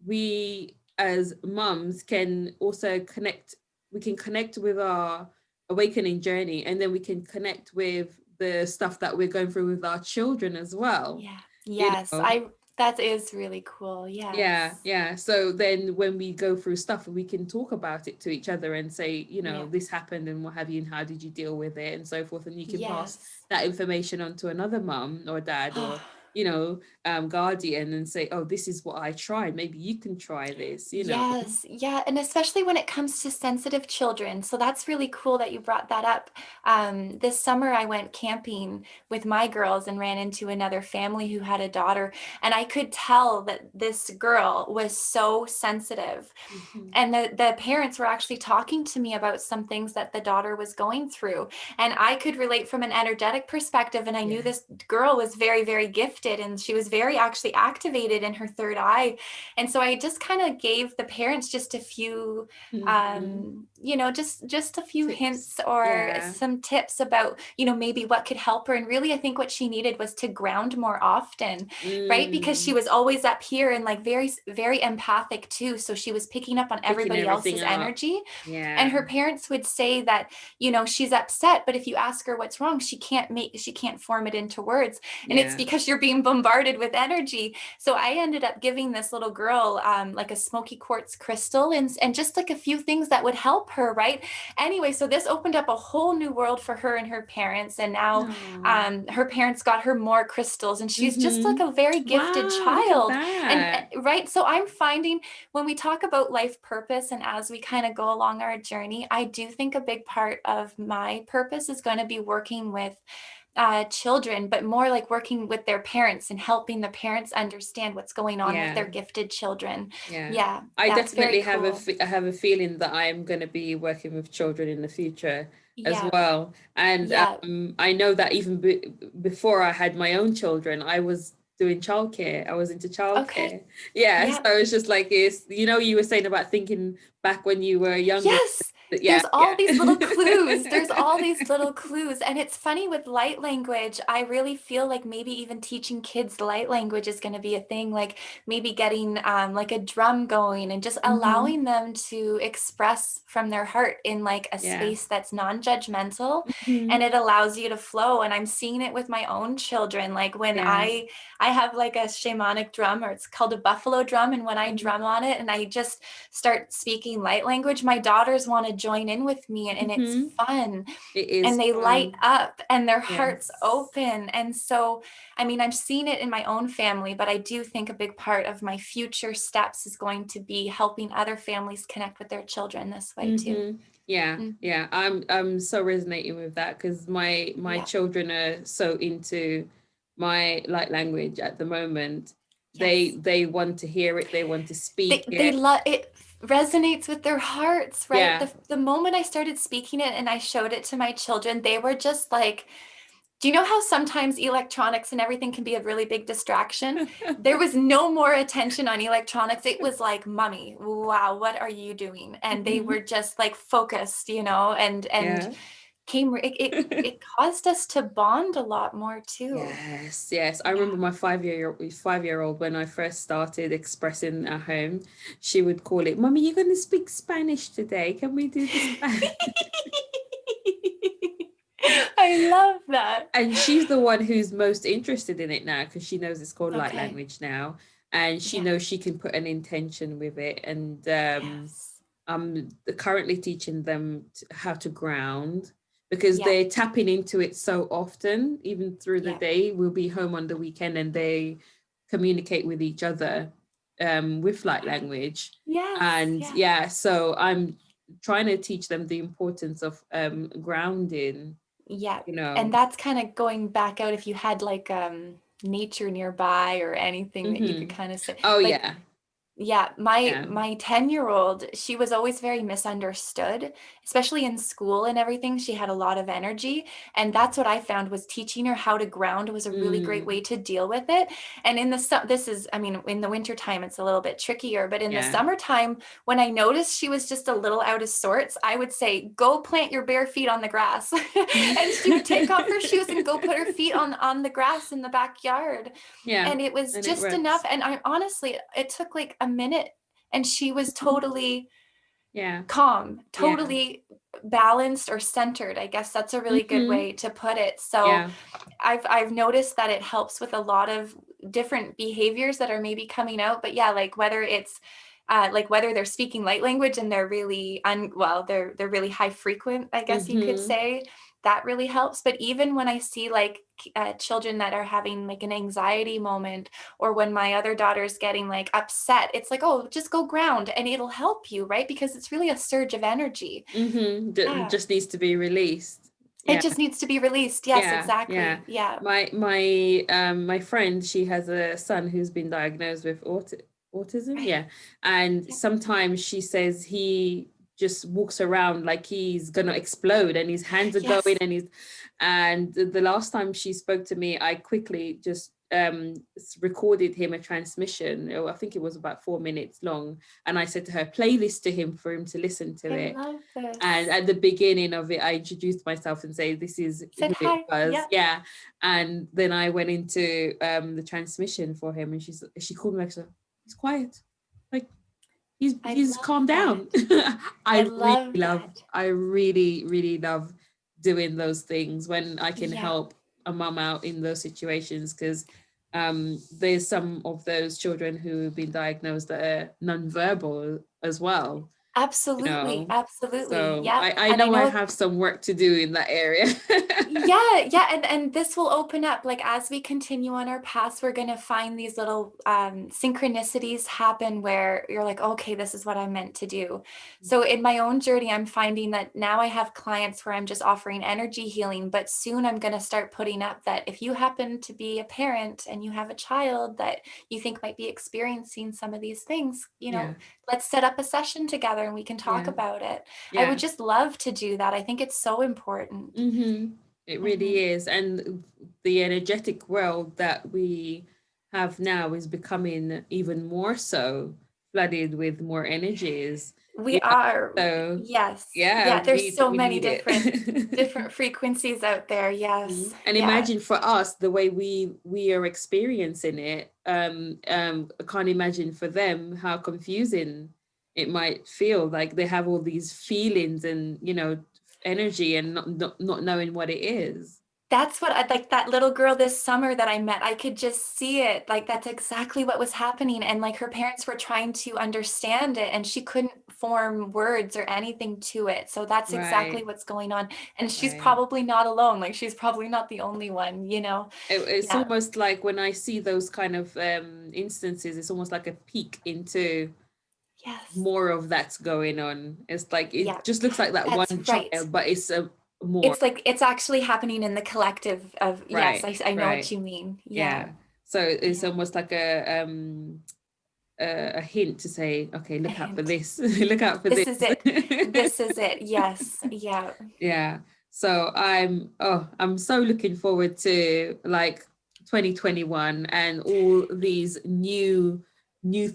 A: we as mums can also connect with our awakening journey, and then we can connect with the stuff that we're going through with our children as well.
B: Yeah. Yes. That is really cool.
A: Yeah. So then when we go through stuff, we can talk about it to each other and say, this happened and what have you, and how did you deal with it, and so forth. And you can pass that information on to another mum or dad or guardian and say, oh, this is what I tried, maybe you can try this.
B: Yes. Yeah. And especially when it comes to sensitive children. So that's really cool that you brought that up. This summer I went camping with my girls and ran into another family who had a daughter, and I could tell that this girl was so sensitive. And the parents were actually talking to me about some things that the daughter was going through, and I could relate from an energetic perspective. And I knew this girl was very, very gifted, and she was very actually activated in her third eye. And so I just kind of gave the parents just a few, just a few tips. Hints or some tips about, maybe what could help her. And really, I think what she needed was to ground more often, right? Because she was always up here and like very, very empathic too. So she was picking up on everybody else's energy. And her parents would say that, she's upset, but if you ask her what's wrong, she can't form it into words. And it's because you're being bombarded with energy. So I ended up giving this little girl like a smoky quartz crystal and just like a few things that would help her, right? Anyway, so this opened up a whole new world for her and her parents. And now her parents got her more crystals, and she's just like a very gifted child. And right. So I'm finding when we talk about life purpose and as we kind of go along our journey, I do think a big part of my purpose is going to be working with children, but more like working with their parents and helping the parents understand what's going on with their gifted children.
A: I definitely have a feeling that I am going to be working with children in the future as well. And I know that even before I had my own children, I was doing childcare. I was into childcare. So it's just like, you were saying about thinking back when you were younger. But
B: There's all
A: yeah.
B: these little clues. There's all these little clues. And it's funny with light language, I really feel like maybe even teaching kids light language is going to be a thing, like maybe getting like a drum going and just
A: Mhm.
B: allowing them to express from their heart in like a
A: Yeah.
B: space that's non-judgmental, and
A: Mhm.
B: it allows you to flow. And I'm seeing it with my own children. Like when
A: Yeah.
B: I have like a shamanic drum, or it's called a buffalo drum, and when I
A: Mhm.
B: drum on it and I just start speaking light language, my daughters want to join in with me, and it's
A: Mhm.
B: fun,
A: It
B: and
A: is
B: they light
A: fun.
B: up and their hearts
A: Yes.
B: open. And so, I mean, I've seen it in my own family, but I do think a big part of my future steps is going to be helping other families connect with their children this way too.
A: Yeah,
B: Mhm.
A: yeah. I'm so resonating with that because my
B: Yeah.
A: children are so into my light language at the moment. They
B: Yes.
A: they want to hear it, they want to speak
B: They
A: it.
B: love it, resonates with their hearts, right?
A: Yeah.
B: The moment I started speaking it and I showed it to my children, they were just like, do you know how sometimes electronics and everything can be a really big distraction? There was no more attention on electronics. It was like, "Mommy, wow, what are you doing?" And they were just like focused, and
A: Yeah.
B: came it caused us to bond a lot more too.
A: Yes, yes. I
B: Yeah.
A: remember my 5-year old when I first started expressing at home, she would call it, "Mommy, you're going to speak Spanish today. Can we do this?"
B: I love that.
A: And she's the one who's most interested in it now because she knows it's called light
B: Okay.
A: language now, and she
B: Yes.
A: knows she can put an intention with it. And
B: Yes.
A: I'm currently teaching them how to ground because
B: Yeah.
A: they're tapping into it so often, even through the
B: Yeah.
A: day. We'll be home on the weekend and they communicate with each other with light
B: Wow.
A: language.
B: Yes.
A: And
B: Yeah.
A: yeah, so I'm trying to teach them the importance of grounding,
B: Yeah.
A: you
B: And
A: know.
B: that's kind of going back out if you had like nature nearby or anything that you could kind of say.
A: Oh
B: Like,
A: yeah,
B: yeah, my
A: yeah.
B: my 10-year-old, she was always very misunderstood, especially in school and everything. She had a lot of energy, and that's what I found was teaching her how to ground was a really great
A: Mm,
B: way to deal with it. And this is, I mean, in the winter time it's a little bit trickier, but in the
A: yeah.
B: summertime, when I noticed she was just a little out of sorts, I would say, "Go plant your bare feet on the grass." And she would take off her shoes and go put her feet on the grass in the backyard,
A: Yeah,
B: and it was
A: and it
B: just enough.
A: works.
B: And I honestly, it took like a minute, and she was totally
A: Yeah,
B: calm,
A: yeah.
B: totally balanced or centered. I guess that's a really good
A: Hmm.
B: way to put it. So
A: Yeah.
B: I've noticed that it helps with a lot of different behaviors that are maybe coming out. But yeah, like whether it's like whether they're speaking light language and they're really they're really high frequent, I guess you could
A: Hmm.
B: say, that really helps. But even when I see like children that are having like an anxiety moment, or when my other daughter's getting like upset, it's like, oh, just go ground and it'll help you, right? Because it's really a surge of energy. Yeah.
A: Just needs to be released.
B: It
A: Yeah,
B: just needs to be released. Yes,
A: yeah, yeah.
B: exactly. Yeah.
A: My friend, she has a son who's been diagnosed with autism.
B: Right.
A: Yeah, and
B: Yeah.
A: sometimes she says he just walks around like he's gonna explode, and his hands are going,
B: Yes.
A: and the last time she spoke to me, I quickly just recorded him a transmission. Oh, I think it was about 4 minutes long, and I said to her, play this to him for him to listen to
B: I
A: it.
B: love
A: And
B: this.
A: at the beginning of it, I introduced myself and say, this is
B: Said
A: who it
B: hi.
A: was.
B: Yeah.
A: Yeah. And then I went into the transmission for him, and she called me, like, he's quiet. Like,
B: I
A: he's
B: love
A: calmed
B: that.
A: down.
B: I love that.
A: I really, really love doing those things when I can
B: Yeah.
A: help a mom out in those situations, because there's some of those children who have been diagnosed that are nonverbal as well, you
B: Absolutely.
A: know.
B: Absolutely.
A: So
B: Yeah.
A: I
B: And I
A: know I
B: know
A: have some work to do in that area.
B: yeah, yeah, and this will open up, like, as we continue on our paths, we're going to find these little synchronicities happen where you're like, okay, this is what I'm meant to do. So in my own journey, I'm finding that now I have clients where I'm just offering energy healing, but soon I'm going to start putting up that if you happen to be a parent and you have a child that you think might be experiencing some of these things,
A: Yeah,
B: let's set up a session together and we can talk
A: yeah,
B: about it. I would
A: yeah.
B: just love to do that. I think it's so important.
A: It really
B: Mhm.
A: is. And the energetic world that we have now is becoming even more so flooded with more energies.
B: We are.
A: So
B: Yes.
A: yeah,
B: Yeah. There's so
A: we
B: many
A: need
B: different
A: it.
B: frequencies out there. Yes.
A: And
B: Yeah.
A: imagine for us the way we are experiencing it. I can't imagine for them how confusing it might feel. Like they have all these feelings and energy and not knowing what it is.
B: That's what I like, that little girl this summer that I met. I could just see it. Like that's exactly what was happening. And like her parents were trying to understand it and she couldn't form words or anything to it. So that's exactly
A: Right,
B: what's going on. And she's
A: right.
B: probably not alone. Like she's probably not the only one, you know?
A: It's
B: Yeah.
A: almost like when I see those kind of instances, it's almost like a peek into
B: Yes.
A: more of that's going on. It's like
B: Yeah.
A: it just looks like that
B: That's
A: one
B: right.
A: child, but it's a more.
B: It's like it's actually happening in the collective of, yes,
A: Right,
B: I know what
A: right.
B: you mean. Yeah.
A: Yeah. So it's
B: Yeah.
A: almost like a hint to say, okay,
B: A
A: look out for
B: hint.
A: this. Look out for
B: This
A: this.
B: is it. This is it. Yes. Yeah.
A: Yeah. So I'm so looking forward to like 2021 and all these new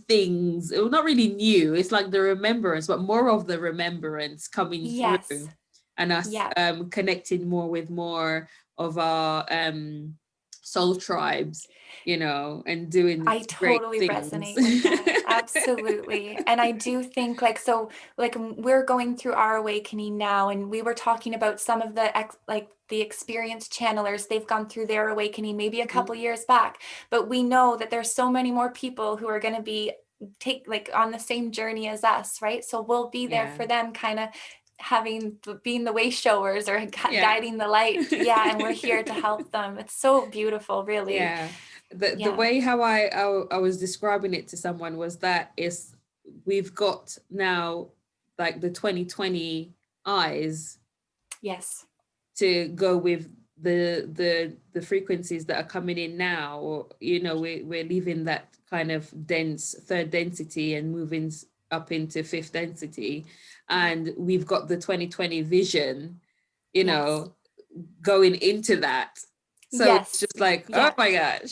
A: things. Well, not really new. It's like the remembrance, but more of the remembrance coming
B: Yes.
A: through and us
B: Yeah.
A: connecting more with more of our soul tribes, and doing
B: I
A: great
B: totally
A: things.
B: resonate with that. Absolutely. And I do think like so like we're going through our awakening now and we were talking about some of the like the experienced channelers, they've gone through their awakening maybe a couple years back, but we know that there's so many more people who are going to be take like on the same journey as us, right? So we'll be there
A: Yeah.
B: for them, kind of having being the way showers or
A: Yeah.
B: guiding the light. Yeah, and we're here to help them. It's so beautiful, really.
A: Yeah. The
B: Yeah.
A: way how I was describing it to someone was that is we've got now like the 2020 eyes
B: Yes.
A: to go with the frequencies that are coming in now, or we're leaving that kind of dense third density and moving up into fifth density,
B: Yeah.
A: and we've got the 2020 vision, you
B: Yes.
A: know going into that. So it's
B: Yes.
A: just like, oh
B: Yeah.
A: my gosh.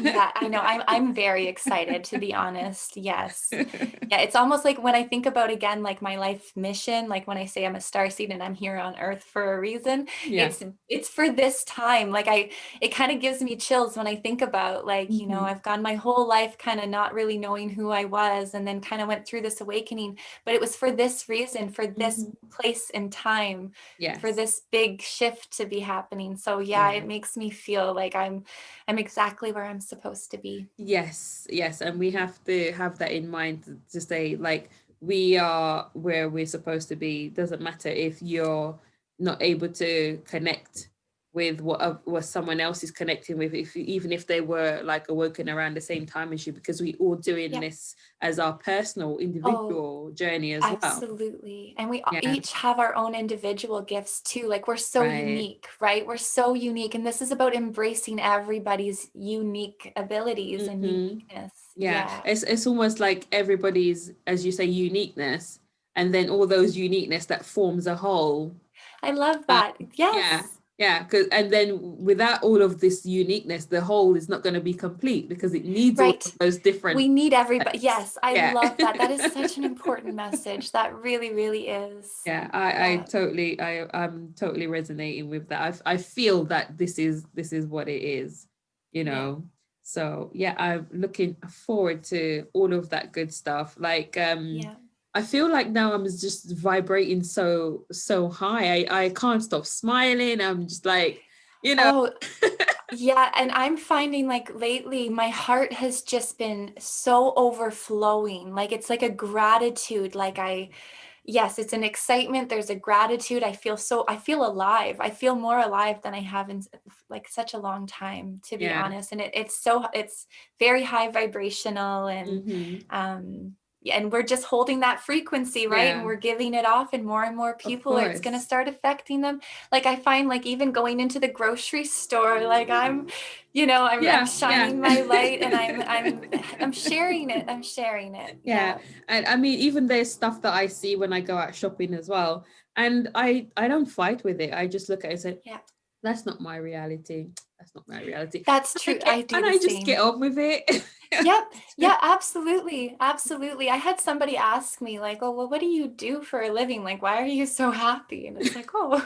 B: Yeah, I know. I'm very excited, to be honest. Yes. Yeah, it's almost like when I think about again like my life mission, like when I say I'm a starseed and I'm here on Earth for a reason,
A: Yeah.
B: it's for this time. Like it kind of gives me chills when I think about like,
A: Mhm.
B: I've gone my whole life kind of not really knowing who I was and then kind of went through this awakening, but it was for this reason, for this
A: Mhm.
B: place and time, for
A: Yes.
B: this big shift to be happening. So yeah,
A: Yeah.
B: it makes me feel like I'm exactly where I'm supposed to be.
A: Yes, yes, and we have to have that in mind to say like we are where we're supposed to be. Doesn't matter if you're not able to connect with what someone else is connecting with, if even if they were like awoken around the same time as you, because we all doing
B: Yeah.
A: this as our personal
B: Oh,
A: individual journey as well.
B: absolutely. And we
A: Yeah,
B: each have our own individual gifts too. Like we're so
A: right.
B: unique, right? We're so unique. And this is about embracing everybody's unique abilities and
A: Hmm.
B: uniqueness.
A: Yeah,
B: Yeah.
A: it's almost like everybody's, as you say, uniqueness, and then all those uniqueness that forms a whole.
B: I love
A: Um,
B: that.
A: yeah,
B: Yes.
A: yeah, because and then without all of this uniqueness, the whole is not going to be complete because it needs all of
B: Right.
A: those different
B: We need everybody.
A: aspects.
B: Yes. I
A: Yeah.
B: love that. That is such an important message. That really, really is.
A: Yeah,
B: Yeah.
A: I'm totally resonating with that. I feel that this is what it is, you
B: Yeah.
A: know. So yeah, I'm looking forward to all of that good stuff. Like
B: Yeah.
A: I feel like now I'm just vibrating so high. I can't stop smiling. I'm just like, you know.
B: Oh, yeah, and I'm finding like lately my heart has just been so overflowing. Like it's like a gratitude. Yes, it's an excitement. There's a gratitude. I feel alive. I feel more alive than I have in like such a long time, to be
A: Yeah.
B: honest. And it's very high vibrational
A: Hmm.
B: yeah, and we're just holding that frequency, right? And
A: Yeah,
B: we're giving it off and more
A: of
B: people, or it's going to
A: course.
B: start affecting them. Like I find like even going into the grocery store, like I'm
A: Yeah, yeah.
B: shining my light and I'm sharing it. I'm sharing it.
A: Yeah,
B: Yeah.
A: and I mean, even there's stuff that I see when I go out shopping as well, and I don't fight with it. I just look at it and say,
B: Yeah.
A: that's not my reality. that's not my reality.
B: That's true. I do the
A: Just get
B: same.
A: on with it.
B: Yep. Yeah, absolutely. Absolutely. I had somebody ask me like, oh, well, what do you do for a living? Like, why are you so happy? And it's like, oh,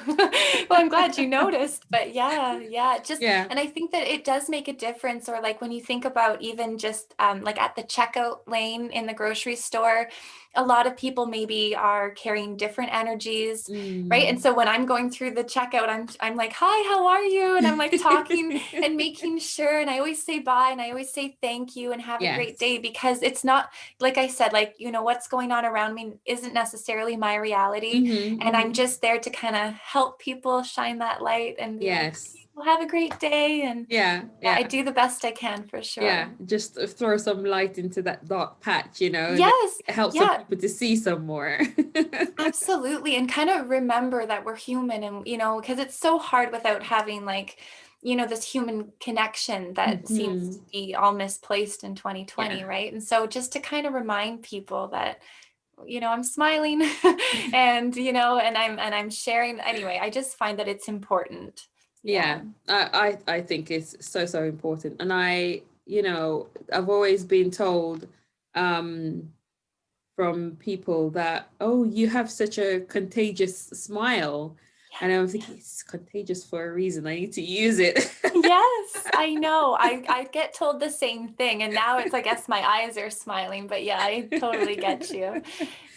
B: well, I'm glad you noticed. But yeah, just,
A: Yeah.
B: and I think that it does make a difference. Or like when you think about even just like at the checkout lane in the grocery store, a lot of people maybe are carrying different energies, right? And so when I'm going through the checkout, I'm like, hi, how are you? And I'm like talking and making sure, and I always say bye, and I always say thank you and have a great
A: Yes.
B: day, because it's not, like I said, like, you know, what's going on around me isn't necessarily my reality. And I'm just there to kind of help people shine that light and be like,
A: Yes.
B: well, have a great day. And
A: Yeah.
B: I
A: Yeah.
B: do the best I can, for sure.
A: Yeah. Just throw some light into that dark patch, you know, and
B: Yes.
A: it helps some
B: Yeah.
A: people to see some more.
B: Absolutely. And kind of remember that we're human, and, you know, because it's so hard without having like, you know, this human connection that seems to be all misplaced in 2020,
A: Yeah.
B: right? And so just to kind of remind people that, you know, I'm smiling and, you know, and I'm sharing. Anyway, I just find that it's important.
A: Yeah. I think it's so important. And you know, I've always been told from people that, oh, you have such a contagious smile. And I'm thinking, it's contagious for a reason. I need to use it.
B: Yes, I know. I get told the same thing. And now it's, I guess my eyes are smiling, but yeah, I totally get you.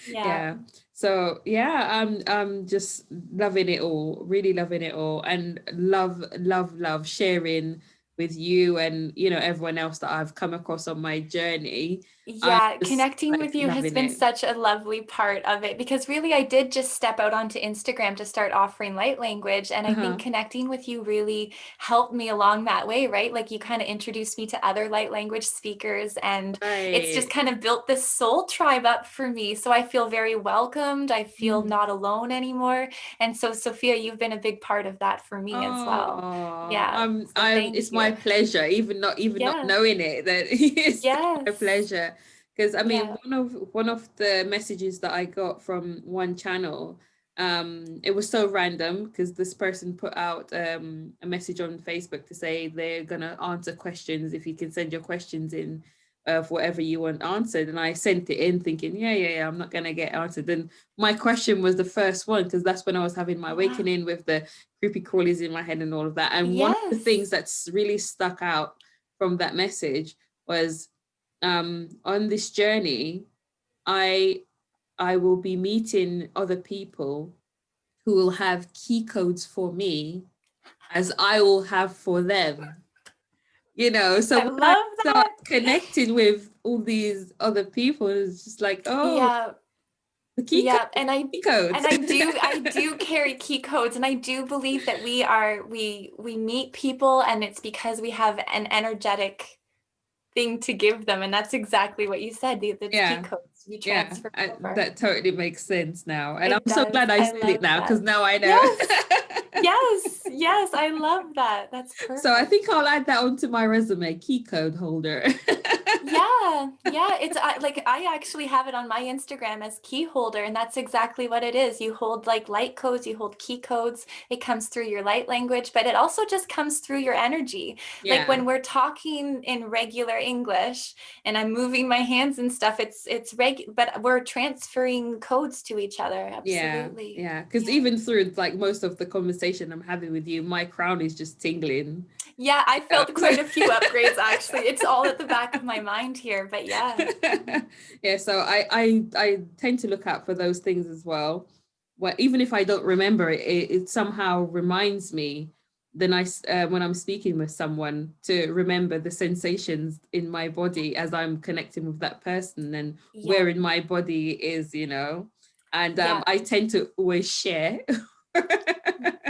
B: Yeah.
A: Yeah. So yeah, I'm just loving it all, really loving it all, and love sharing with you and, you know, everyone else that I've come across on my journey. I'm
B: Yeah,
A: just
B: connecting
A: like
B: with you has
A: loving
B: been
A: it.
B: such a lovely part of it, because really I did just step out onto Instagram to start offering light language. And I think
A: Uh-huh.
B: connecting with you really helped me along that way, right? Like you kind of introduced me to other light language speakers, and it's just
A: Right.
B: kind of built this soul tribe up for me. So I feel very welcomed. I feel
A: Mhm.
B: not alone anymore. And so, Sophia, you've been a big part of that for me as well.
A: Oh,
B: Yeah. So thank
A: it's my
B: you.
A: pleasure, even not
B: Yes.
A: knowing it, that it's still my
B: Yes.
A: pleasure. Because I mean,
B: Yeah.
A: one of the messages that I got from one channel, it was so random because this person put out a message on Facebook to say they're gonna answer questions if you can send your questions in of whatever you want answered. And I sent it in thinking, yeah, I'm not gonna get answered. And my question was the first one because that's when I was having my
B: Oh, wow.
A: awakening with the creepy crawlies in my head and all of that. And one of the things
B: Yes.
A: that's really stuck out from that message was, on this journey, I I will be meeting other people who will have key codes for me as I will have for them. You know, so
B: I
A: when I
B: love
A: start
B: that.
A: connecting with all these other people, it's just like, oh,
B: Yeah.
A: the key
B: Yeah.
A: codes,
B: And
A: key codes.
B: I do carry key codes, and I do believe that we meet people, and it's because we have an energetic thing to give them. And that's exactly what you said. The key
A: Yeah.
B: codes we
A: Yeah,
B: transfer over.
A: that totally makes sense now. And I'm
B: It
A: so
B: does.
A: glad I
B: I
A: said it
B: love
A: now because
B: that.
A: now I know.
B: Yes. Yes. Yes. I love that. That's
A: So I
B: perfect.
A: think I'll add that onto my resume, key code holder.
B: Yeah, it's like I actually have it on my Instagram as key holder, and that's exactly what it is. You hold like light codes, you hold key codes. It comes through your light language, but it also just comes through your energy. Like
A: Yeah.
B: when we're talking in regular English and I'm moving my hands and stuff, but we're transferring codes to each other.
A: Yeah.
B: Absolutely.
A: Yeah. Because
B: Yeah.
A: even through like most of the conversation I'm having with you, my crown is just tingling.
B: Yeah, I
A: Yeah.
B: felt quite a few upgrades actually. It's all at the back of my mind here, but yeah.
A: Yeah, so I tend to look out for those things as well. Well, even if I don't remember it, it somehow reminds me then when I'm speaking with someone to remember the sensations in my body as I'm connecting with that person and
B: Yeah.
A: where in my body is, you know. And
B: Yeah.
A: I tend to always share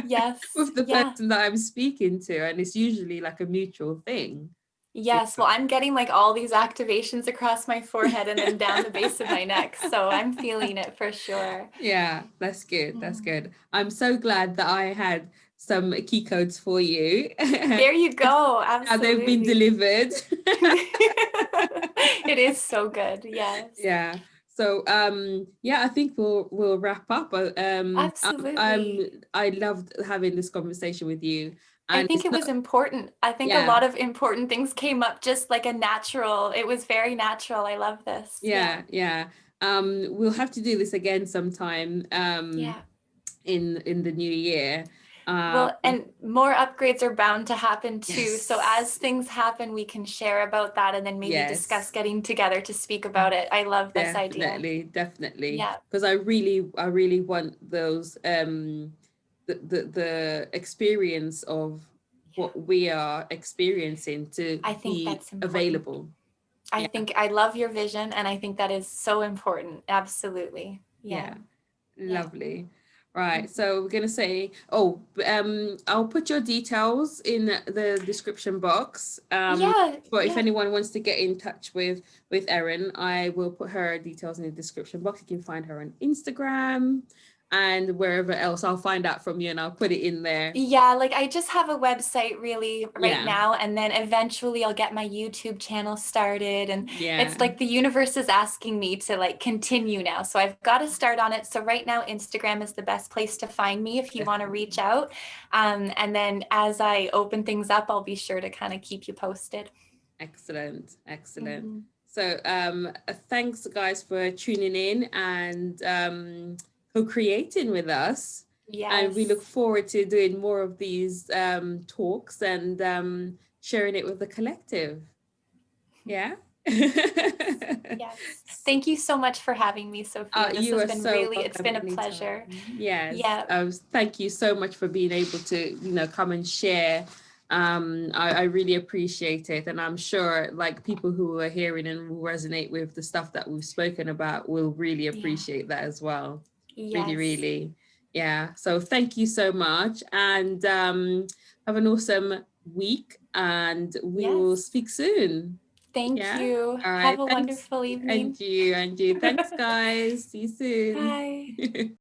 B: Yes.
A: with the
B: Yeah.
A: person that I'm speaking to, and it's usually like a mutual thing. You
B: Yes. Well, I'm getting like all these activations across my forehead and then down the base of my neck. So I'm feeling it for sure.
A: Yeah, that's good. That's
B: Mm.
A: good. I'm so glad that I had some key codes for you.
B: There you go.
A: Now they've been
B: Absolutely.
A: delivered.
B: It is so good. Yes.
A: Yeah. So yeah, I think we'll wrap up.
B: Absolutely.
A: I loved having this conversation with you.
B: I
A: And
B: think
A: it's
B: it
A: not,
B: was important. I think a
A: yeah,
B: lot of important things came up just like a natural, it was very natural. I love this.
A: yeah, yeah. We'll have to do this again sometime
B: Yeah.
A: in the new year.
B: Well, and more upgrades are bound to happen too. So as
A: Yes,
B: things happen, we can share about that and then maybe discuss
A: yes.
B: getting together to speak about it. I love this idea.
A: Definitely, definitely.
B: Yeah.
A: Because I really want those the experience of
B: Yeah.
A: what we are experiencing to
B: I think
A: be
B: that's important.
A: available.
B: I
A: Yeah,
B: think I love your vision and I think that is so important. Absolutely. Yeah.
A: yeah.
B: Yeah.
A: Lovely. Right.
B: Mhm.
A: So we're gonna say, oh, I'll put your details in the description box.
B: Yeah.
A: But if
B: Yeah.
A: anyone wants to get in touch with Erin, I will put her details in the description box. You can find her on Instagram and wherever else. I'll find out from you and I'll put it in there.
B: Yeah, like I just have a website really right
A: Yeah.
B: now, and then eventually I'll get my YouTube channel started. And
A: Yeah.
B: it's like the universe is asking me to like continue now. So I've got to start on it. So right now, Instagram is the best place to find me if you want to
A: Definitely.
B: reach out. And then as I open things up, I'll be sure to kind of keep you posted.
A: Excellent. Excellent.
B: Mhm.
A: So thanks guys for tuning in and co-creating with us. And we look
B: Yes.
A: forward to doing more of these talks and sharing it with the collective. Yeah.
B: Yes. Thank you so much for having me, Sophia. This
A: You
B: has
A: are
B: been
A: so
B: really, it's
A: welcome
B: been a pleasure.
A: anytime. Yes.
B: Yeah.
A: Thank you so much for being able to, come and share. I really appreciate it. And I'm sure like people who are hearing and will resonate with the stuff that we've spoken about will really
B: Yeah.
A: appreciate that as well. Really,
B: Yes.
A: really. Yeah. So thank you so much. And have an awesome week. And we will
B: Yes.
A: speak soon.
B: Thank
A: Yeah.
B: you.
A: All
B: Have
A: right.
B: a
A: Thanks.
B: wonderful
A: And
B: evening.
A: you. Thanks, guys. See you
B: Bye.
A: soon.